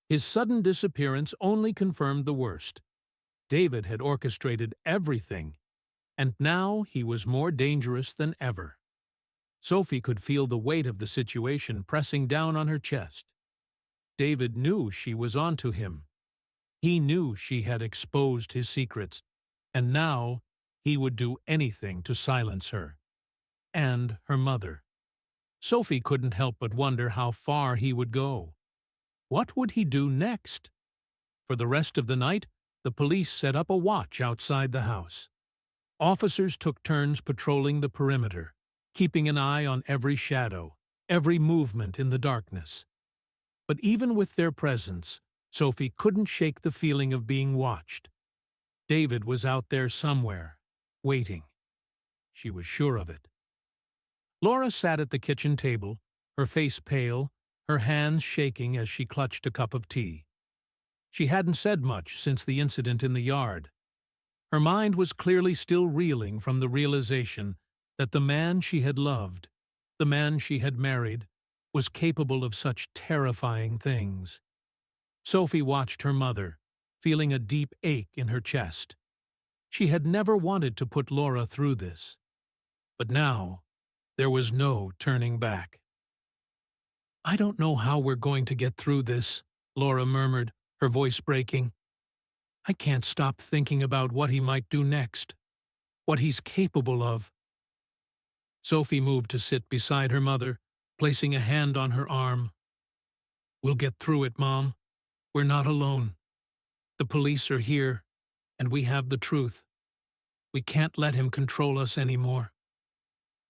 His sudden disappearance only confirmed the worst. David had orchestrated everything, and now he was more dangerous than ever. Sophie could feel the weight of the situation pressing down on her chest. David knew she was onto him. He knew she had exposed his secrets, and now he would do anything to silence her. And her mother. Sophie couldn't help but wonder how far he would go. What would he do next? For the rest of the night, the police set up a watch outside the house. Officers took turns patrolling the perimeter, keeping an eye on every shadow, every movement in the darkness. But even with their presence, Sophie couldn't shake the feeling of being watched. David was out there somewhere, waiting. She was sure of it. Laura sat at the kitchen table, her face pale, her hands shaking as she clutched a cup of tea. She hadn't said much since the incident in the yard. Her mind was clearly still reeling from the realization that the man she had loved, the man she had married, was capable of such terrifying things. Sophie watched her mother, feeling a deep ache in her chest. She had never wanted to put Laura through this. But now, there was no turning back. "I don't know how we're going to get through this," Laura murmured, her voice breaking. "I can't stop thinking about what he might do next, what he's capable of." Sophie moved to sit beside her mother, placing a hand on her arm. "We'll get through it, Mom. We're not alone. The police are here, and we have the truth. We can't let him control us anymore."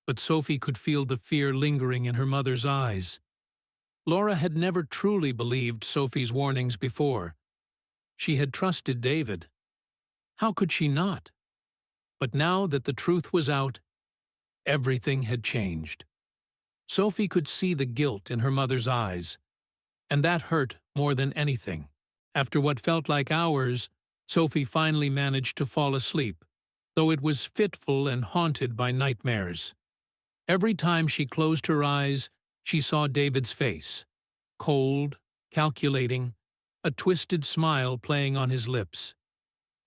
But Sophie could feel the fear lingering in her mother's eyes. Laura had never truly believed Sophie's warnings before. She had trusted David. How could she not? But now that the truth was out, everything had changed. Sophie could see the guilt in her mother's eyes, and that hurt more than anything. After what felt like hours, Sophie finally managed to fall asleep, though it was fitful and haunted by nightmares. Every time she closed her eyes, she saw David's face, cold, calculating, a twisted smile playing on his lips.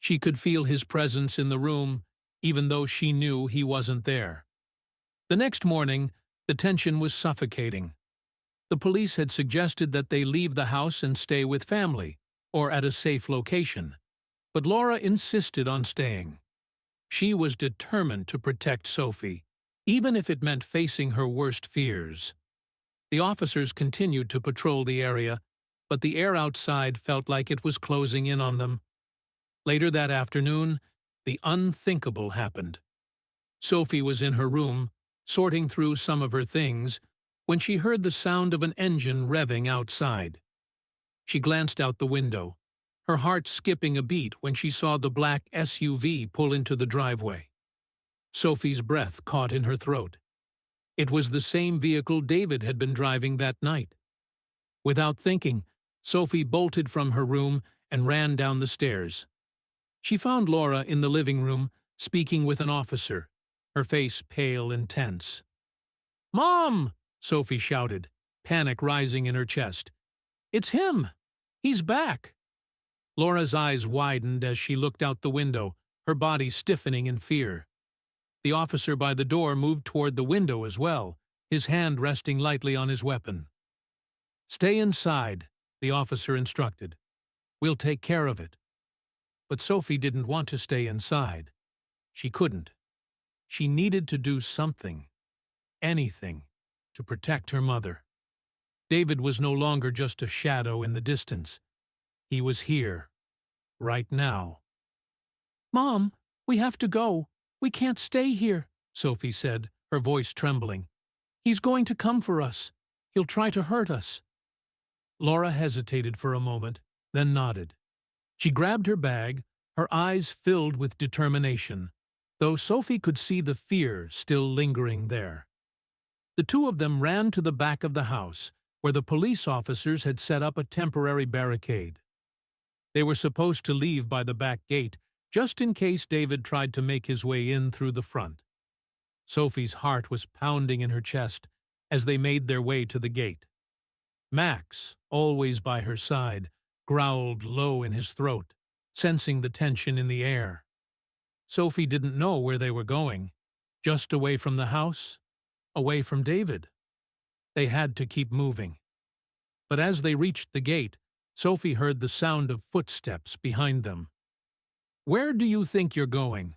She could feel his presence in the room, even though she knew he wasn't there. The next morning, the tension was suffocating. The police had suggested that they leave the house and stay with family, or at a safe location, but Laura insisted on staying. She was determined to protect Sophie, even if it meant facing her worst fears. The officers continued to patrol the area, but the air outside felt like it was closing in on them. Later that afternoon, the unthinkable happened. Sophie was in her room, sorting through some of her things, when she heard the sound of an engine revving outside. She glanced out the window, her heart skipping a beat when she saw the black SUV pull into the driveway. Sophie's breath caught in her throat. It was the same vehicle David had been driving that night. Without thinking, Sophie bolted from her room and ran down the stairs. She found Laura in the living room, speaking with an officer, her face pale and tense. "Mom!" Sophie shouted, panic rising in her chest. "It's him! He's back!" Laura's eyes widened as she looked out the window, her body stiffening in fear. The officer by the door moved toward the window as well, his hand resting lightly on his weapon. "Stay inside," the officer instructed. "We'll take care of it." But Sophie didn't want to stay inside. She couldn't. She needed to do something, anything, to protect her mother. David was no longer just a shadow in the distance. He was here, right now. "Mom, we have to go. We can't stay here," Sophie said, her voice trembling. "He's going to come for us. He'll try to hurt us." Laura hesitated for a moment, then nodded. She grabbed her bag, her eyes filled with determination, though Sophie could see the fear still lingering there. The two of them ran to the back of the house, where the police officers had set up a temporary barricade. They were supposed to leave by the back gate, just in case David tried to make his way in through the front. Sophie's heart was pounding in her chest as they made their way to the gate. Max, always by her side, growled low in his throat, sensing the tension in the air. Sophie didn't know where they were going, just away from the house, away from David. They had to keep moving. But as they reached the gate, Sophie heard the sound of footsteps behind them. "Where do you think you're going?"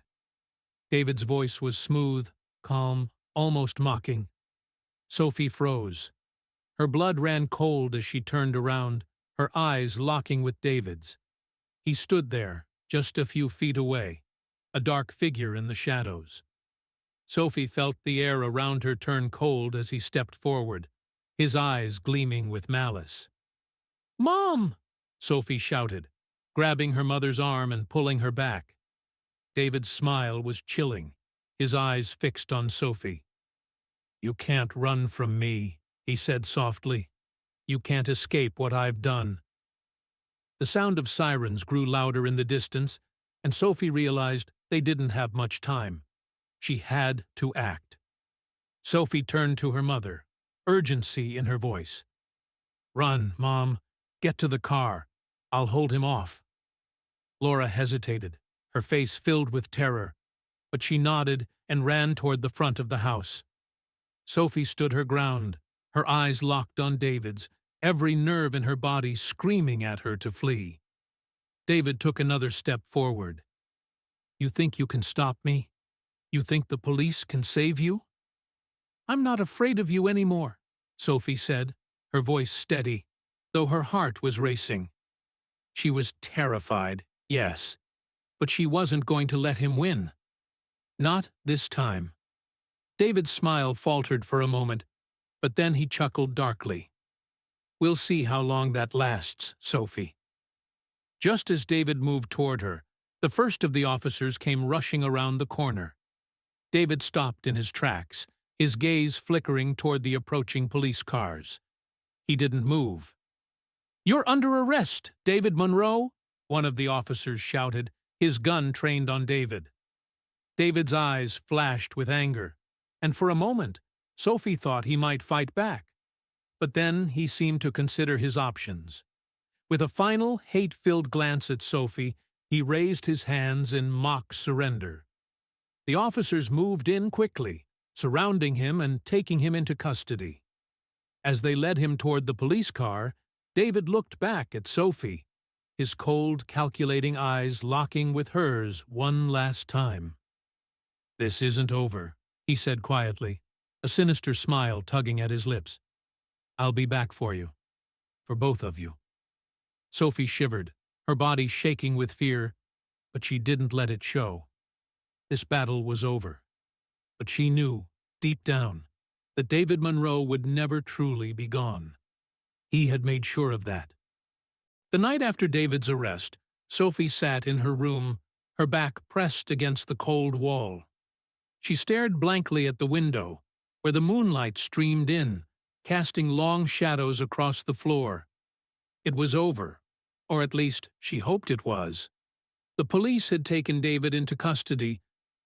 David's voice was smooth, calm, almost mocking. Sophie froze. Her blood ran cold as she turned around, her eyes locking with David's. He stood there, just a few feet away, a dark figure in the shadows. Sophie felt the air around her turn cold as he stepped forward, his eyes gleaming with malice. "Mom!" Sophie shouted, grabbing her mother's arm and pulling her back. David's smile was chilling, his eyes fixed on Sophie. "You can't run from me," he said softly. "You can't escape what I've done." The sound of sirens grew louder in the distance, and Sophie realized they didn't have much time. She had to act. Sophie turned to her mother, urgency in her voice. "Run, Mom. Get to the car. I'll hold him off." Laura hesitated, her face filled with terror, but she nodded and ran toward the front of the house. Sophie stood her ground, her eyes locked on David's, every nerve in her body screaming at her to flee. David took another step forward. "You think you can stop me? You think the police can save you?" "I'm not afraid of you anymore," Sophie said, her voice steady, though her heart was racing. She was terrified, yes, but she wasn't going to let him win. Not this time. David's smile faltered for a moment, but then he chuckled darkly. "We'll see how long that lasts, Sophie." Just as David moved toward her, the first of the officers came rushing around the corner. David stopped in his tracks, his gaze flickering toward the approaching police cars. He didn't move. "You're under arrest, David Monroe," one of the officers shouted, his gun trained on David. David's eyes flashed with anger, and for a moment, Sophie thought he might fight back. But then he seemed to consider his options. With a final, hate-filled glance at Sophie, he raised his hands in mock surrender. The officers moved in quickly, surrounding him and taking him into custody. As they led him toward the police car, David looked back at Sophie, his cold, calculating eyes locking with hers one last time. "This isn't over," he said quietly, a sinister smile tugging at his lips. "I'll be back for you. For both of you." Sophie shivered, her body shaking with fear, but she didn't let it show. This battle was over. But she knew, deep down, that David Monroe would never truly be gone. He had made sure of that. The night after David's arrest, Sophie sat in her room, her back pressed against the cold wall. She stared blankly at the window, where the moonlight streamed in, casting long shadows across the floor. It was over, or at least she hoped it was. The police had taken David into custody,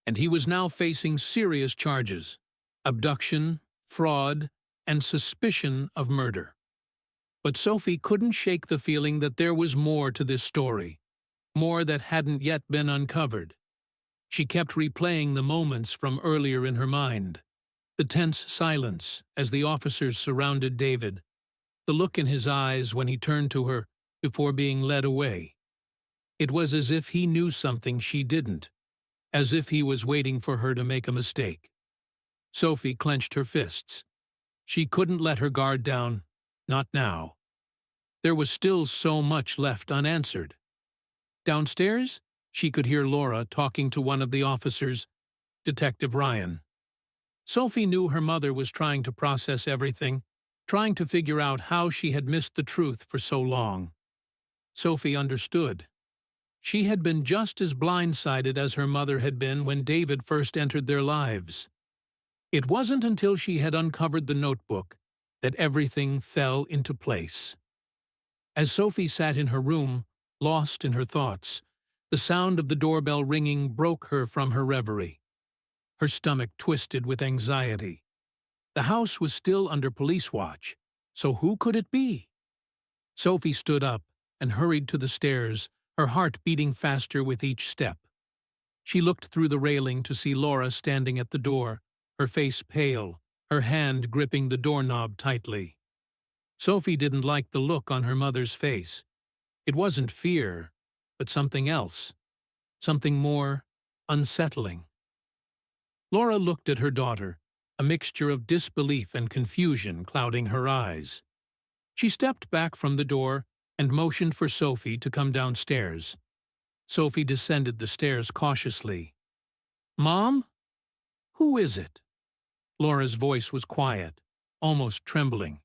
and he was now facing serious charges: abduction, fraud, and suspicion of murder. But Sophie couldn't shake the feeling that there was more to this story, more that hadn't yet been uncovered. She kept replaying the moments from earlier in her mind. The tense silence as the officers surrounded David, the look in his eyes when he turned to her before being led away. It was as if he knew something she didn't, as if he was waiting for her to make a mistake. Sophie clenched her fists. She couldn't let her guard down, not now. There was still so much left unanswered. Downstairs, she could hear Laura talking to one of the officers, Detective Ryan. Sophie knew her mother was trying to process everything, trying to figure out how she had missed the truth for so long. Sophie understood. She had been just as blindsided as her mother had been when David first entered their lives. It wasn't until she had uncovered the notebook that everything fell into place. As Sophie sat in her room, lost in her thoughts, the sound of the doorbell ringing broke her from her reverie. Her stomach twisted with anxiety. The house was still under police watch, so who could it be? Sophie stood up and hurried to the stairs, her heart beating faster with each step. She looked through the railing to see Laura standing at the door, her face pale, her hand gripping the doorknob tightly. Sophie didn't like the look on her mother's face. It wasn't fear, but something else, something more unsettling. Laura looked at her daughter, a mixture of disbelief and confusion clouding her eyes. She stepped back from the door and motioned for Sophie to come downstairs. Sophie descended the stairs cautiously. "Mom? Who is it?" Laura's voice was quiet, almost trembling.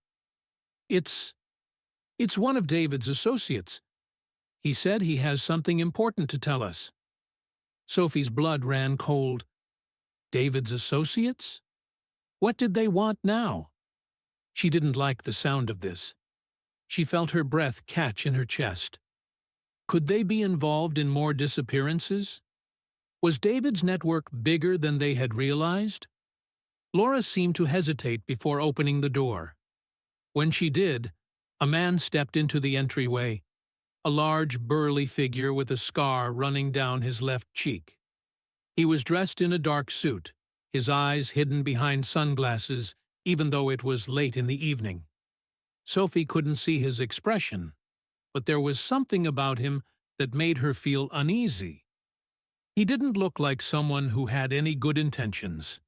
It's one of David's associates. He said he has something important to tell us." Sophie's blood ran cold. David's associates? What did they want now? She didn't like the sound of this. She felt her breath catch in her chest. Could they be involved in more disappearances? Was David's network bigger than they had realized? Laura seemed to hesitate before opening the door. When she did, a man stepped into the entryway, a large, burly figure with a scar running down his left cheek. He was dressed in a dark suit, his eyes hidden behind sunglasses, even though it was late in the evening. Sophie couldn't see his expression, but there was something about him that made her feel uneasy. He didn't look like someone who had any good intentions.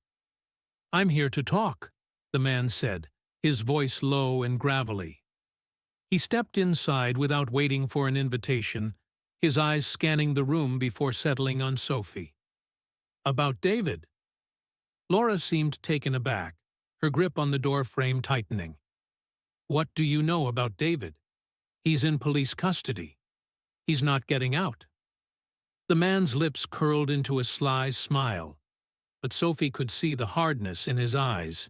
"I'm here to talk," the man said, his voice low and gravelly. He stepped inside without waiting for an invitation, his eyes scanning the room before settling on Sophie. "About David?" Laura seemed taken aback, her grip on the door frame tightening. "What do you know about David? He's in police custody. He's not getting out." The man's lips curled into a sly smile, but Sophie could see the hardness in his eyes.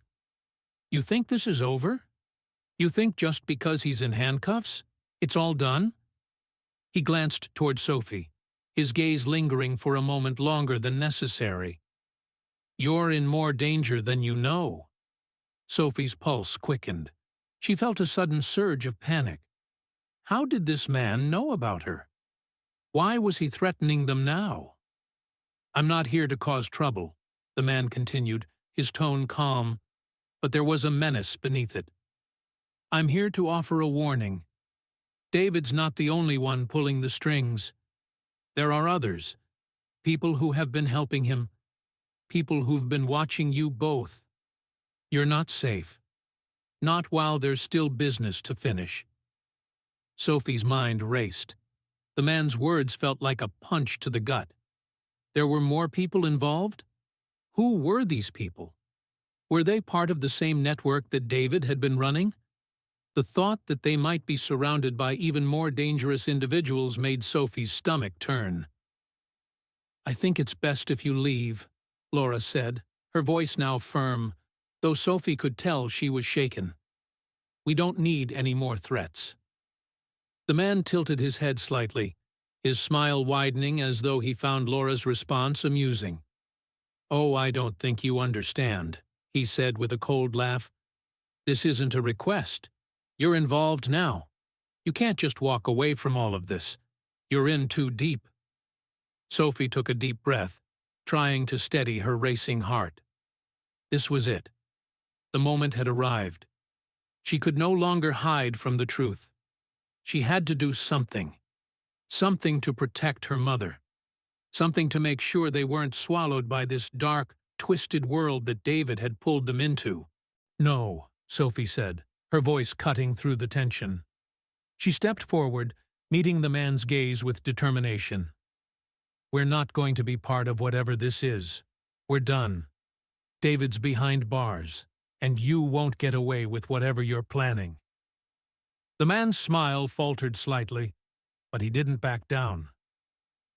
"You think this is over? You think just because he's in handcuffs, it's all done?" He glanced toward Sophie, his gaze lingering for a moment longer than necessary. "You're in more danger than you know." Sophie's pulse quickened. She felt a sudden surge of panic. How did this man know about her? Why was he threatening them now? "I'm not here to cause trouble," the man continued, his tone calm, but there was a menace beneath it. "I'm here to offer a warning. David's not the only one pulling the strings. There are others, people who have been helping him, people who've been watching you both. You're not safe. Not while there's still business to finish." Sophie's mind raced. The man's words felt like a punch to the gut. There were more people involved? Who were these people? Were they part of the same network that David had been running? The thought that they might be surrounded by even more dangerous individuals made Sophie's stomach turn. "I think it's best if you leave," Laura said, her voice now firm, though Sophie could tell she was shaken. "We don't need any more threats." The man tilted his head slightly, his smile widening as though he found Laura's response amusing. "Oh, I don't think you understand," he said with a cold laugh. "This isn't a request. You're involved now. You can't just walk away from all of this. You're in too deep." Sophie took a deep breath, trying to steady her racing heart. This was it. The moment had arrived. She could no longer hide from the truth. She had to do something. Something to protect her mother. Something to make sure they weren't swallowed by this dark, twisted world that David had pulled them into. "No," Sophie said, her voice cutting through the tension. She stepped forward, meeting the man's gaze with determination. "We're not going to be part of whatever this is. We're done. David's behind bars, and you won't get away with whatever you're planning." The man's smile faltered slightly, but he didn't back down.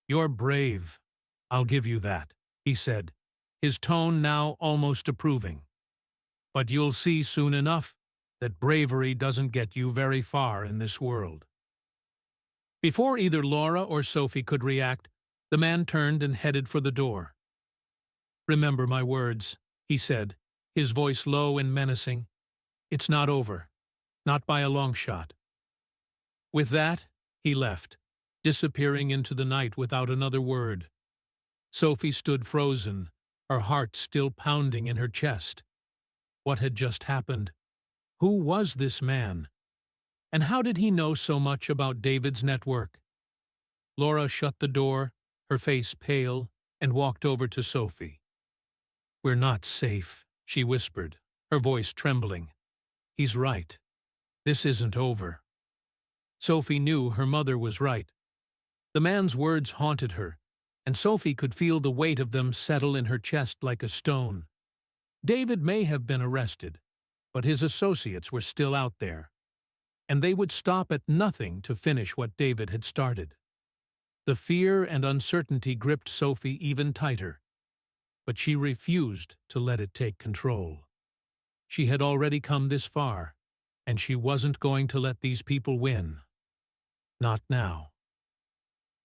"You're brave. I'll give you that," he said, his tone now almost approving. "But you'll see soon enough that bravery doesn't get you very far in this world." Before either Laura or Sophie could react, the man turned and headed for the door. "Remember my words," he said, his voice low and menacing. "It's not over. Not by a long shot." With that, he left, disappearing into the night without another word. Sophie stood frozen, her heart still pounding in her chest. What had just happened? Who was this man? And how did he know so much about David's network? Laura shut the door, her face pale, and walked over to Sophie. "We're not safe," she whispered, her voice trembling. "He's right. This isn't over." Sophie knew her mother was right. The man's words haunted her, and Sophie could feel the weight of them settle in her chest like a stone. David may have been arrested, but his associates were still out there, and they would stop at nothing to finish what David had started. The fear and uncertainty gripped Sophie even tighter, but she refused to let it take control. She had already come this far, and she wasn't going to let these people win. Not now.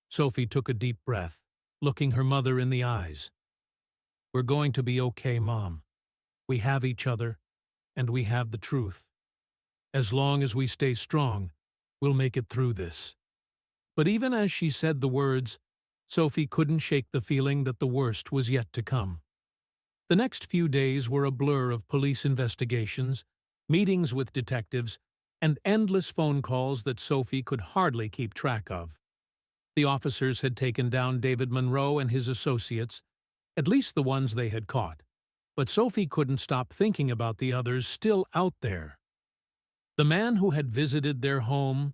Sophie took a deep breath, looking her mother in the eyes. "We're going to be okay, Mom. We have each other, and we have the truth. As long as we stay strong, we'll make it through this." But even as she said the words, Sophie couldn't shake the feeling that the worst was yet to come. The next few days were a blur of police investigations, meetings with detectives, and endless phone calls that Sophie could hardly keep track of. The officers had taken down David Monroe and his associates, at least the ones they had caught, but Sophie couldn't stop thinking about the others still out there. The man who had visited their home,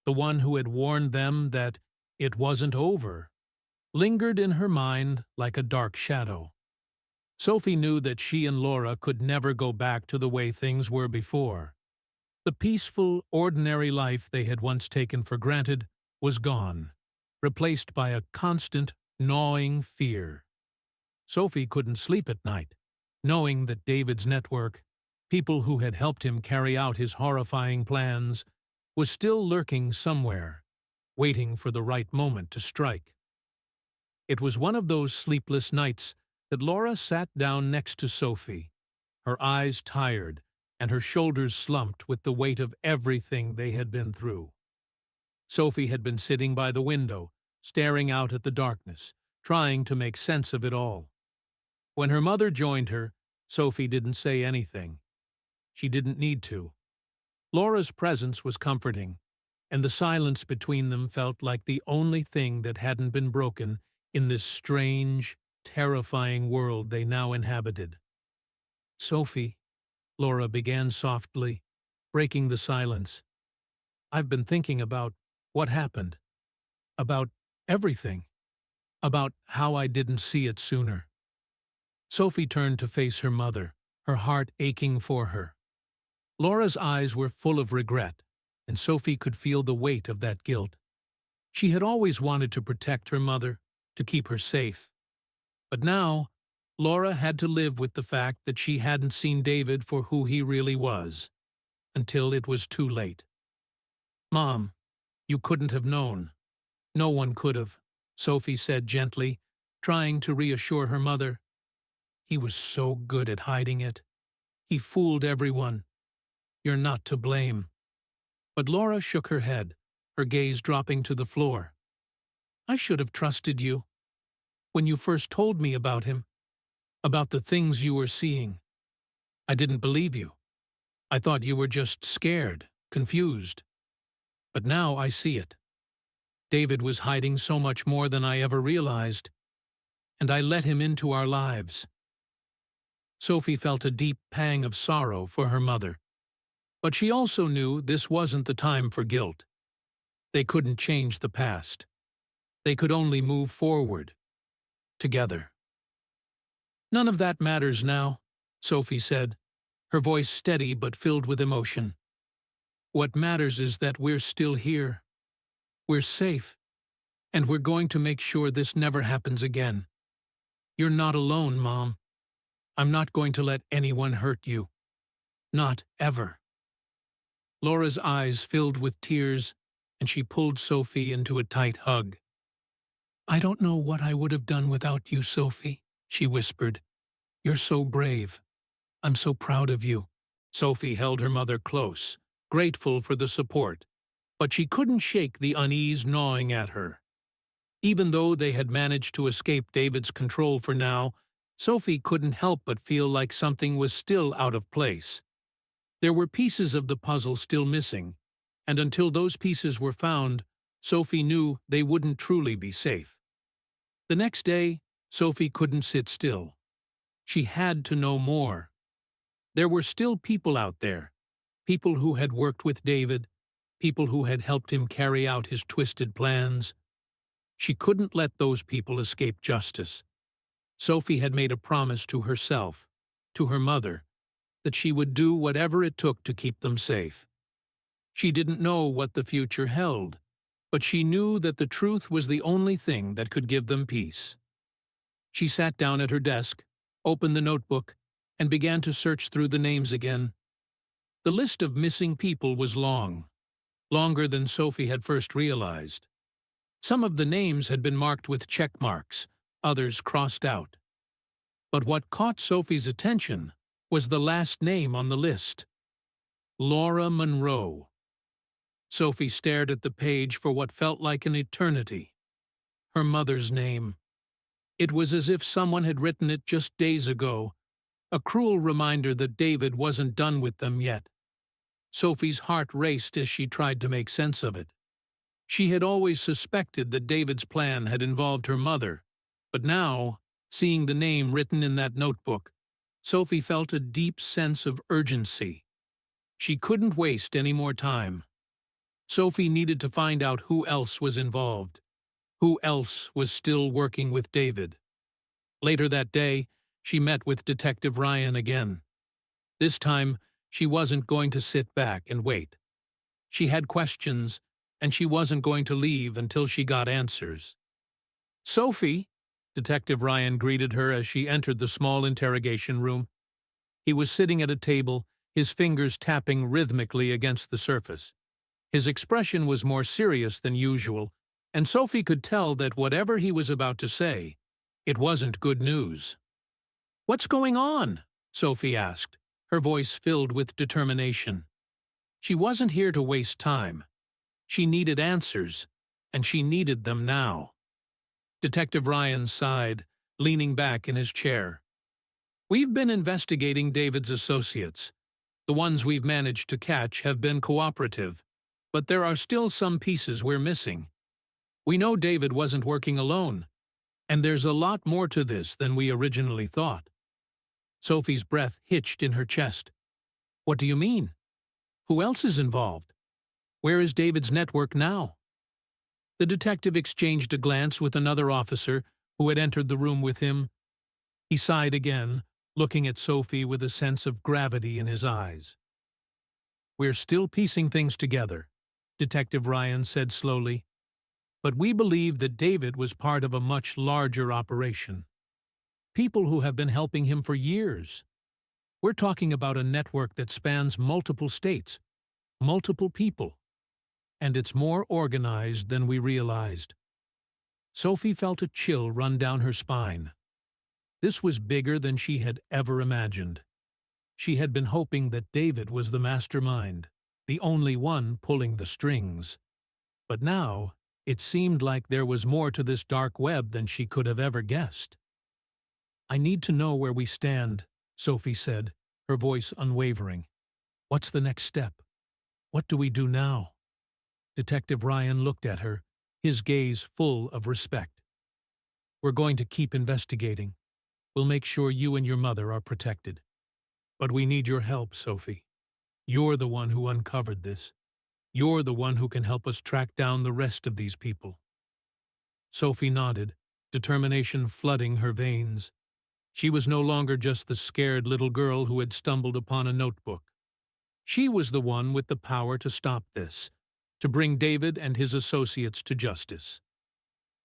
the one who had warned them that it wasn't over, lingered in her mind like a dark shadow. Sophie knew that she and Laura could never go back to the way things were before. The peaceful, ordinary life they had once taken for granted was gone, replaced by a constant, gnawing fear. Sophie couldn't sleep at night, knowing that David's network, people who had helped him carry out his horrifying plans, was still lurking somewhere, waiting for the right moment to strike. It was one of those sleepless nights that Laura sat down next to Sophie, her eyes tired and her shoulders slumped with the weight of everything they had been through. Sophie had been sitting by the window, staring out at the darkness, trying to make sense of it all. When her mother joined her, Sophie didn't say anything. She didn't need to. Laura's presence was comforting, and the silence between them felt like the only thing that hadn't been broken in this strange, terrifying world they now inhabited. "Sophie," Laura began softly, breaking the silence, "I've been thinking about what happened, about everything, about how I didn't see it sooner." Sophie turned to face her mother, her heart aching for her. Laura's eyes were full of regret, and Sophie could feel the weight of that guilt. She had always wanted to protect her mother, to keep her safe. But now, Laura had to live with the fact that she hadn't seen David for who he really was, until it was too late. "Mom, you couldn't have known. No one could have," Sophie said gently, trying to reassure her mother. "He was so good at hiding it. He fooled everyone. You're not to blame." But Laura shook her head, her gaze dropping to the floor. "I should have trusted you. When you first told me about him, about the things you were seeing, I didn't believe you. I thought you were just scared, confused. But now I see it. David was hiding so much more than I ever realized, and I let him into our lives." Sophie felt a deep pang of sorrow for her mother. But she also knew this wasn't the time for guilt. They couldn't change the past. They could only move forward, together. "None of that matters now," Sophie said, her voice steady but filled with emotion. "What matters is that we're still here. We're safe, and we're going to make sure this never happens again. You're not alone, Mom. I'm not going to let anyone hurt you. Not ever." Laura's eyes filled with tears, and she pulled Sophie into a tight hug. "I don't know what I would have done without you, Sophie," she whispered. "You're so brave. I'm so proud of you." Sophie held her mother close, grateful for the support, but she couldn't shake the unease gnawing at her. Even though they had managed to escape David's control for now, Sophie couldn't help but feel like something was still out of place. There were pieces of the puzzle still missing, and until those pieces were found, Sophie knew they wouldn't truly be safe. The next day, Sophie couldn't sit still. She had to know more. There were still people out there, people who had worked with David, people who had helped him carry out his twisted plans. She couldn't let those people escape justice. Sophie had made a promise to herself, to her mother, that she would do whatever it took to keep them safe. She didn't know what the future held, but she knew that the truth was the only thing that could give them peace. She sat down at her desk, opened the notebook, and began to search through the names again. The list of missing people was long, longer than Sophie had first realized. Some of the names had been marked with check marks, others crossed out. But what caught Sophie's attention was the last name on the list. Laura Monroe. Sophie stared at the page for what felt like an eternity. Her mother's name. It was as if someone had written it just days ago, a cruel reminder that David wasn't done with them yet. Sophie's heart raced as she tried to make sense of it. She had always suspected that David's plan had involved her mother, but now, seeing the name written in that notebook, Sophie felt a deep sense of urgency. She couldn't waste any more time. Sophie needed to find out who else was involved, who else was still working with David. Later that day, she met with Detective Ryan again. This time, she wasn't going to sit back and wait. She had questions, and she wasn't going to leave until she got answers. "Sophie," Detective Ryan greeted her as she entered the small interrogation room. He was sitting at a table, his fingers tapping rhythmically against the surface. His expression was more serious than usual, and Sophie could tell that whatever he was about to say, it wasn't good news. "What's going on?" Sophie asked, her voice filled with determination. She wasn't here to waste time. She needed answers, and she needed them now. Detective Ryan sighed, leaning back in his chair. "We've been investigating David's associates. The ones we've managed to catch have been cooperative, but there are still some pieces we're missing. We know David wasn't working alone, and there's a lot more to this than we originally thought." Sophie's breath hitched in her chest. "What do you mean? Who else is involved? Where is David's network now?" The detective exchanged a glance with another officer who had entered the room with him. He sighed again, looking at Sophie with a sense of gravity in his eyes. "We're still piecing things together," Detective Ryan said slowly. "But we believe that David was part of a much larger operation. People who have been helping him for years. We're talking about a network that spans multiple states, multiple people, and it's more organized than we realized." Sophie felt a chill run down her spine. This was bigger than she had ever imagined. She had been hoping that David was the mastermind, the only one pulling the strings. But now, it seemed like there was more to this dark web than she could have ever guessed. "I need to know where we stand," Sophie said, her voice unwavering. "What's the next step? What do we do now?" Detective Ryan looked at her, his gaze full of respect. "We're going to keep investigating. We'll make sure you and your mother are protected. But we need your help, Sophie. You're the one who uncovered this. You're the one who can help us track down the rest of these people." Sophie nodded, determination flooding her veins. She was no longer just the scared little girl who had stumbled upon a notebook. She was the one with the power to stop this, to bring David and his associates to justice.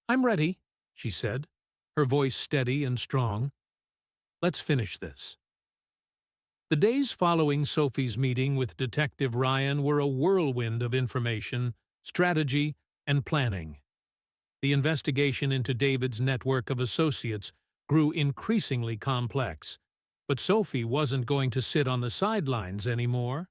"I'm ready," she said, her voice steady and strong. "Let's finish this." The days following Sophie's meeting with Detective Ryan were a whirlwind of information, strategy, and planning. The investigation into David's network of associates grew increasingly complex, but Sophie wasn't going to sit on the sidelines anymore.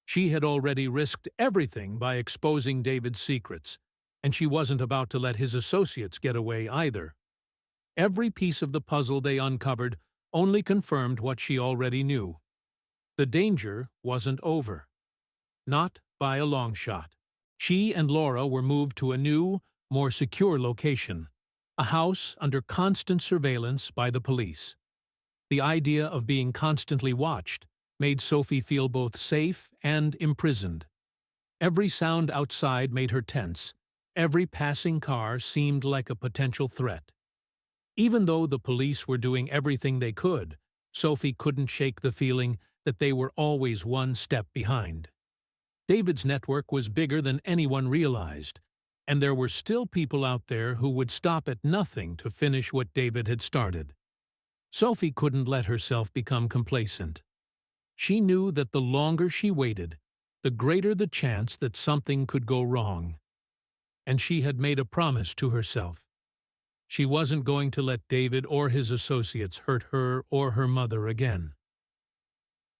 She had already risked everything by exposing David's secrets, and she wasn't about to let his associates get away either. Every piece of the puzzle they uncovered only confirmed what she already knew. The danger wasn't over. Not by a long shot. She and Laura were moved to a new, more secure location, a house under constant surveillance by the police. The idea of being constantly watched made Sophie feel both safe and imprisoned. Every sound outside made her tense. Every passing car seemed like a potential threat. Even though the police were doing everything they could, Sophie couldn't shake the feeling that they were always one step behind. David's network was bigger than anyone realized, and there were still people out there who would stop at nothing to finish what David had started. Sophie couldn't let herself become complacent. She knew that the longer she waited, the greater the chance that something could go wrong. And she had made a promise to herself. She wasn't going to let David or his associates hurt her or her mother again.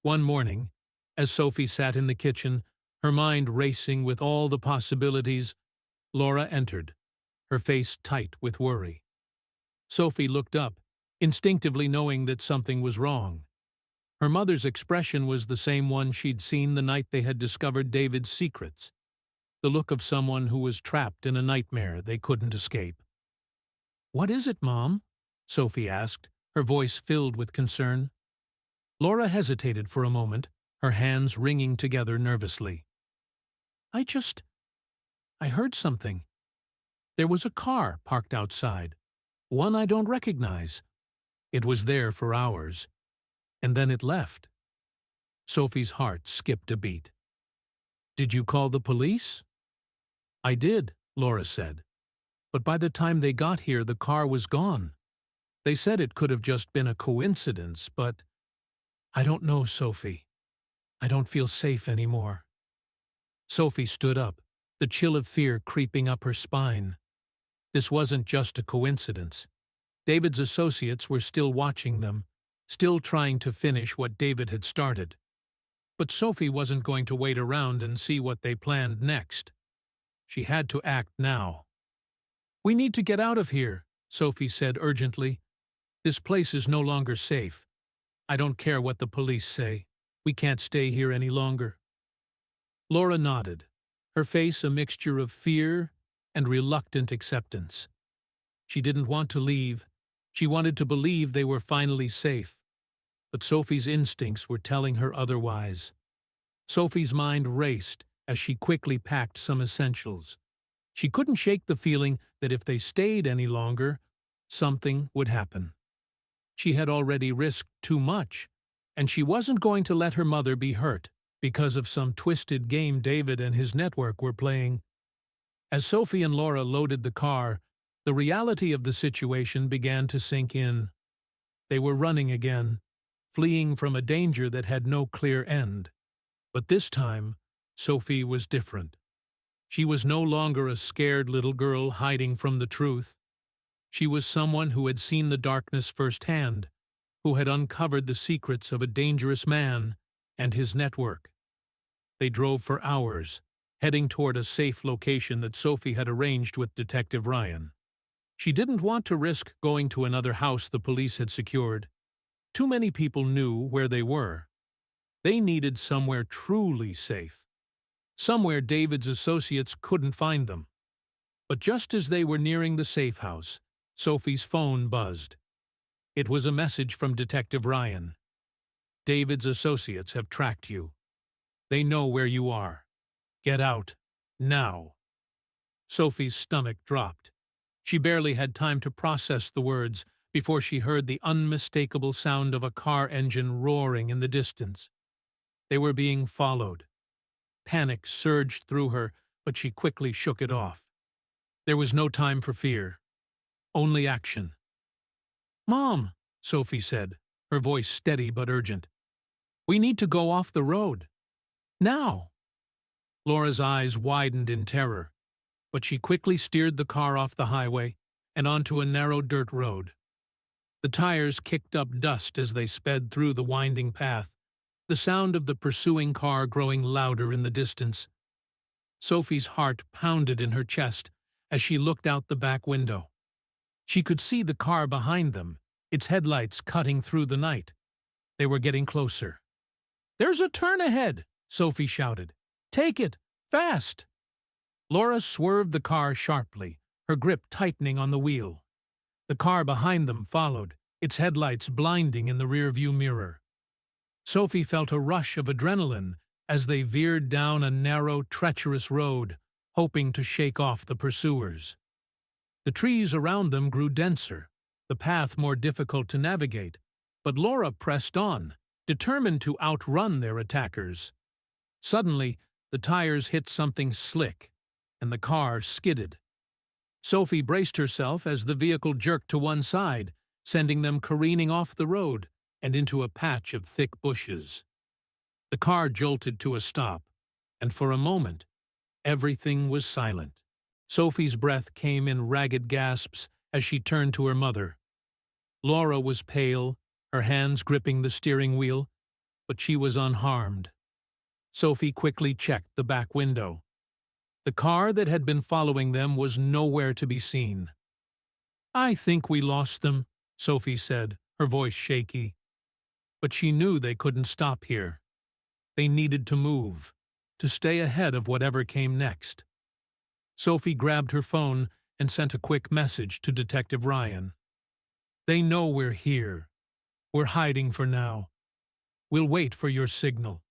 One morning, as Sophie sat in the kitchen, her mind racing with all the possibilities, Laura entered, her face tight with worry. Sophie looked up, instinctively knowing that something was wrong. Her mother's expression was the same one she'd seen the night they had discovered David's secrets, the look of someone who was trapped in a nightmare they couldn't escape. "What is it, Mom?" Sophie asked, her voice filled with concern. Laura hesitated for a moment, her hands wringing together nervously. I heard something. There was a car parked outside, one I don't recognize. It was there for hours, and then it left." Sophie's heart skipped a beat. "Did you call the police?" "I did," Laura said. "But by the time they got here, the car was gone. They said it could have just been a coincidence, but I don't know, Sophie. I don't feel safe anymore." Sophie stood up, the chill of fear creeping up her spine. This wasn't just a coincidence. David's associates were still watching them, still trying to finish what David had started. But Sophie wasn't going to wait around and see what they planned next. She had to act now. "We need to get out of here," Sophie said urgently. "This place is no longer safe. I don't care what the police say. We can't stay here any longer." Laura nodded, her face a mixture of fear and reluctant acceptance. She didn't want to leave. She wanted to believe they were finally safe. But Sophie's instincts were telling her otherwise. Sophie's mind raced as she quickly packed some essentials. She couldn't shake the feeling that if they stayed any longer, something would happen. She had already risked too much, and she wasn't going to let her mother be hurt because of some twisted game David and his network were playing. As Sophie and Laura loaded the car, the reality of the situation began to sink in. They were running again, fleeing from a danger that had no clear end. But this time, Sophie was different. She was no longer a scared little girl hiding from the truth. She was someone who had seen the darkness firsthand, who had uncovered the secrets of a dangerous man and his network. They drove for hours, heading toward a safe location that Sophie had arranged with Detective Ryan. She didn't want to risk going to another house the police had secured. Too many people knew where they were. They needed somewhere truly safe, somewhere David's associates couldn't find them. But just as they were nearing the safe house, Sophie's phone buzzed. It was a message from Detective Ryan. "David's associates have tracked you. They know where you are. Get out, now." Sophie's stomach dropped. She barely had time to process the words before she heard the unmistakable sound of a car engine roaring in the distance. They were being followed. Panic surged through her, but she quickly shook it off. There was no time for fear, only action. "Mom," Sophie said, her voice steady but urgent. "We need to go off the road. Now." Laura's eyes widened in terror, but she quickly steered the car off the highway and onto a narrow dirt road. The tires kicked up dust as they sped through the winding path, the sound of the pursuing car growing louder in the distance. Sophie's heart pounded in her chest as she looked out the back window. She could see the car behind them, its headlights cutting through the night. They were getting closer. "There's a turn ahead," Sophie shouted. "Take it, fast!" Laura swerved the car sharply, her grip tightening on the wheel. The car behind them followed, its headlights blinding in the rearview mirror. Sophie felt a rush of adrenaline as they veered down a narrow, treacherous road, hoping to shake off the pursuers. The trees around them grew denser, the path more difficult to navigate, but Laura pressed on, determined to outrun their attackers. Suddenly, the tires hit something slick, and the car skidded. Sophie braced herself as the vehicle jerked to one side, sending them careening off the road and into a patch of thick bushes. The car jolted to a stop, and for a moment, everything was silent. Sophie's breath came in ragged gasps as she turned to her mother. Laura was pale, her hands gripping the steering wheel. but she was unharmed. Sophie quickly checked the back window. The car that had been following them was nowhere to be seen. "I think we lost them," Sophie said, her voice shaky. But she knew they couldn't stop here. They needed to move, to stay ahead of whatever came next. Sophie grabbed her phone and sent a quick message to Detective Ryan. "They know we're here. We're hiding for now. We'll wait for your signal."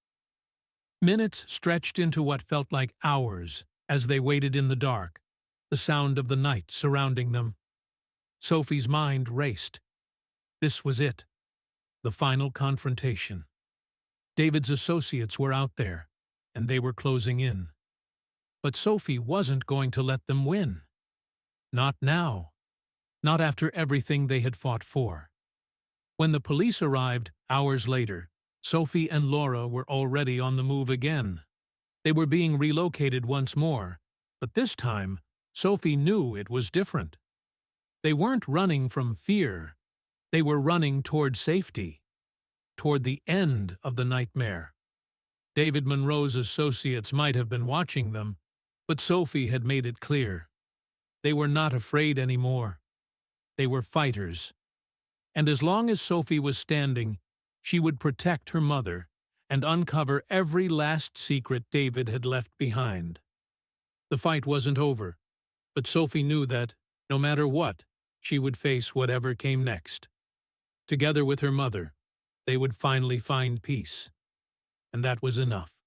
Minutes stretched into what felt like hours as they waited in the dark, the sound of the night surrounding them. Sophie's mind raced. This was it, the final confrontation. David's associates were out there, and they were closing in. But Sophie wasn't going to let them win. Not now. Not after everything they had fought for. When the police arrived, hours later, Sophie and Laura were already on the move again. They were being relocated once more, but this time, Sophie knew it was different. They weren't running from fear. They were running toward safety, toward the end of the nightmare. David Monroe's associates might have been watching them, but Sophie had made it clear. They were not afraid anymore. They were fighters. And as long as Sophie was standing, she would protect her mother and uncover every last secret David had left behind. The fight wasn't over, but Sophie knew that, no matter what, she would face whatever came next. Together with her mother, they would finally find peace. And that was enough.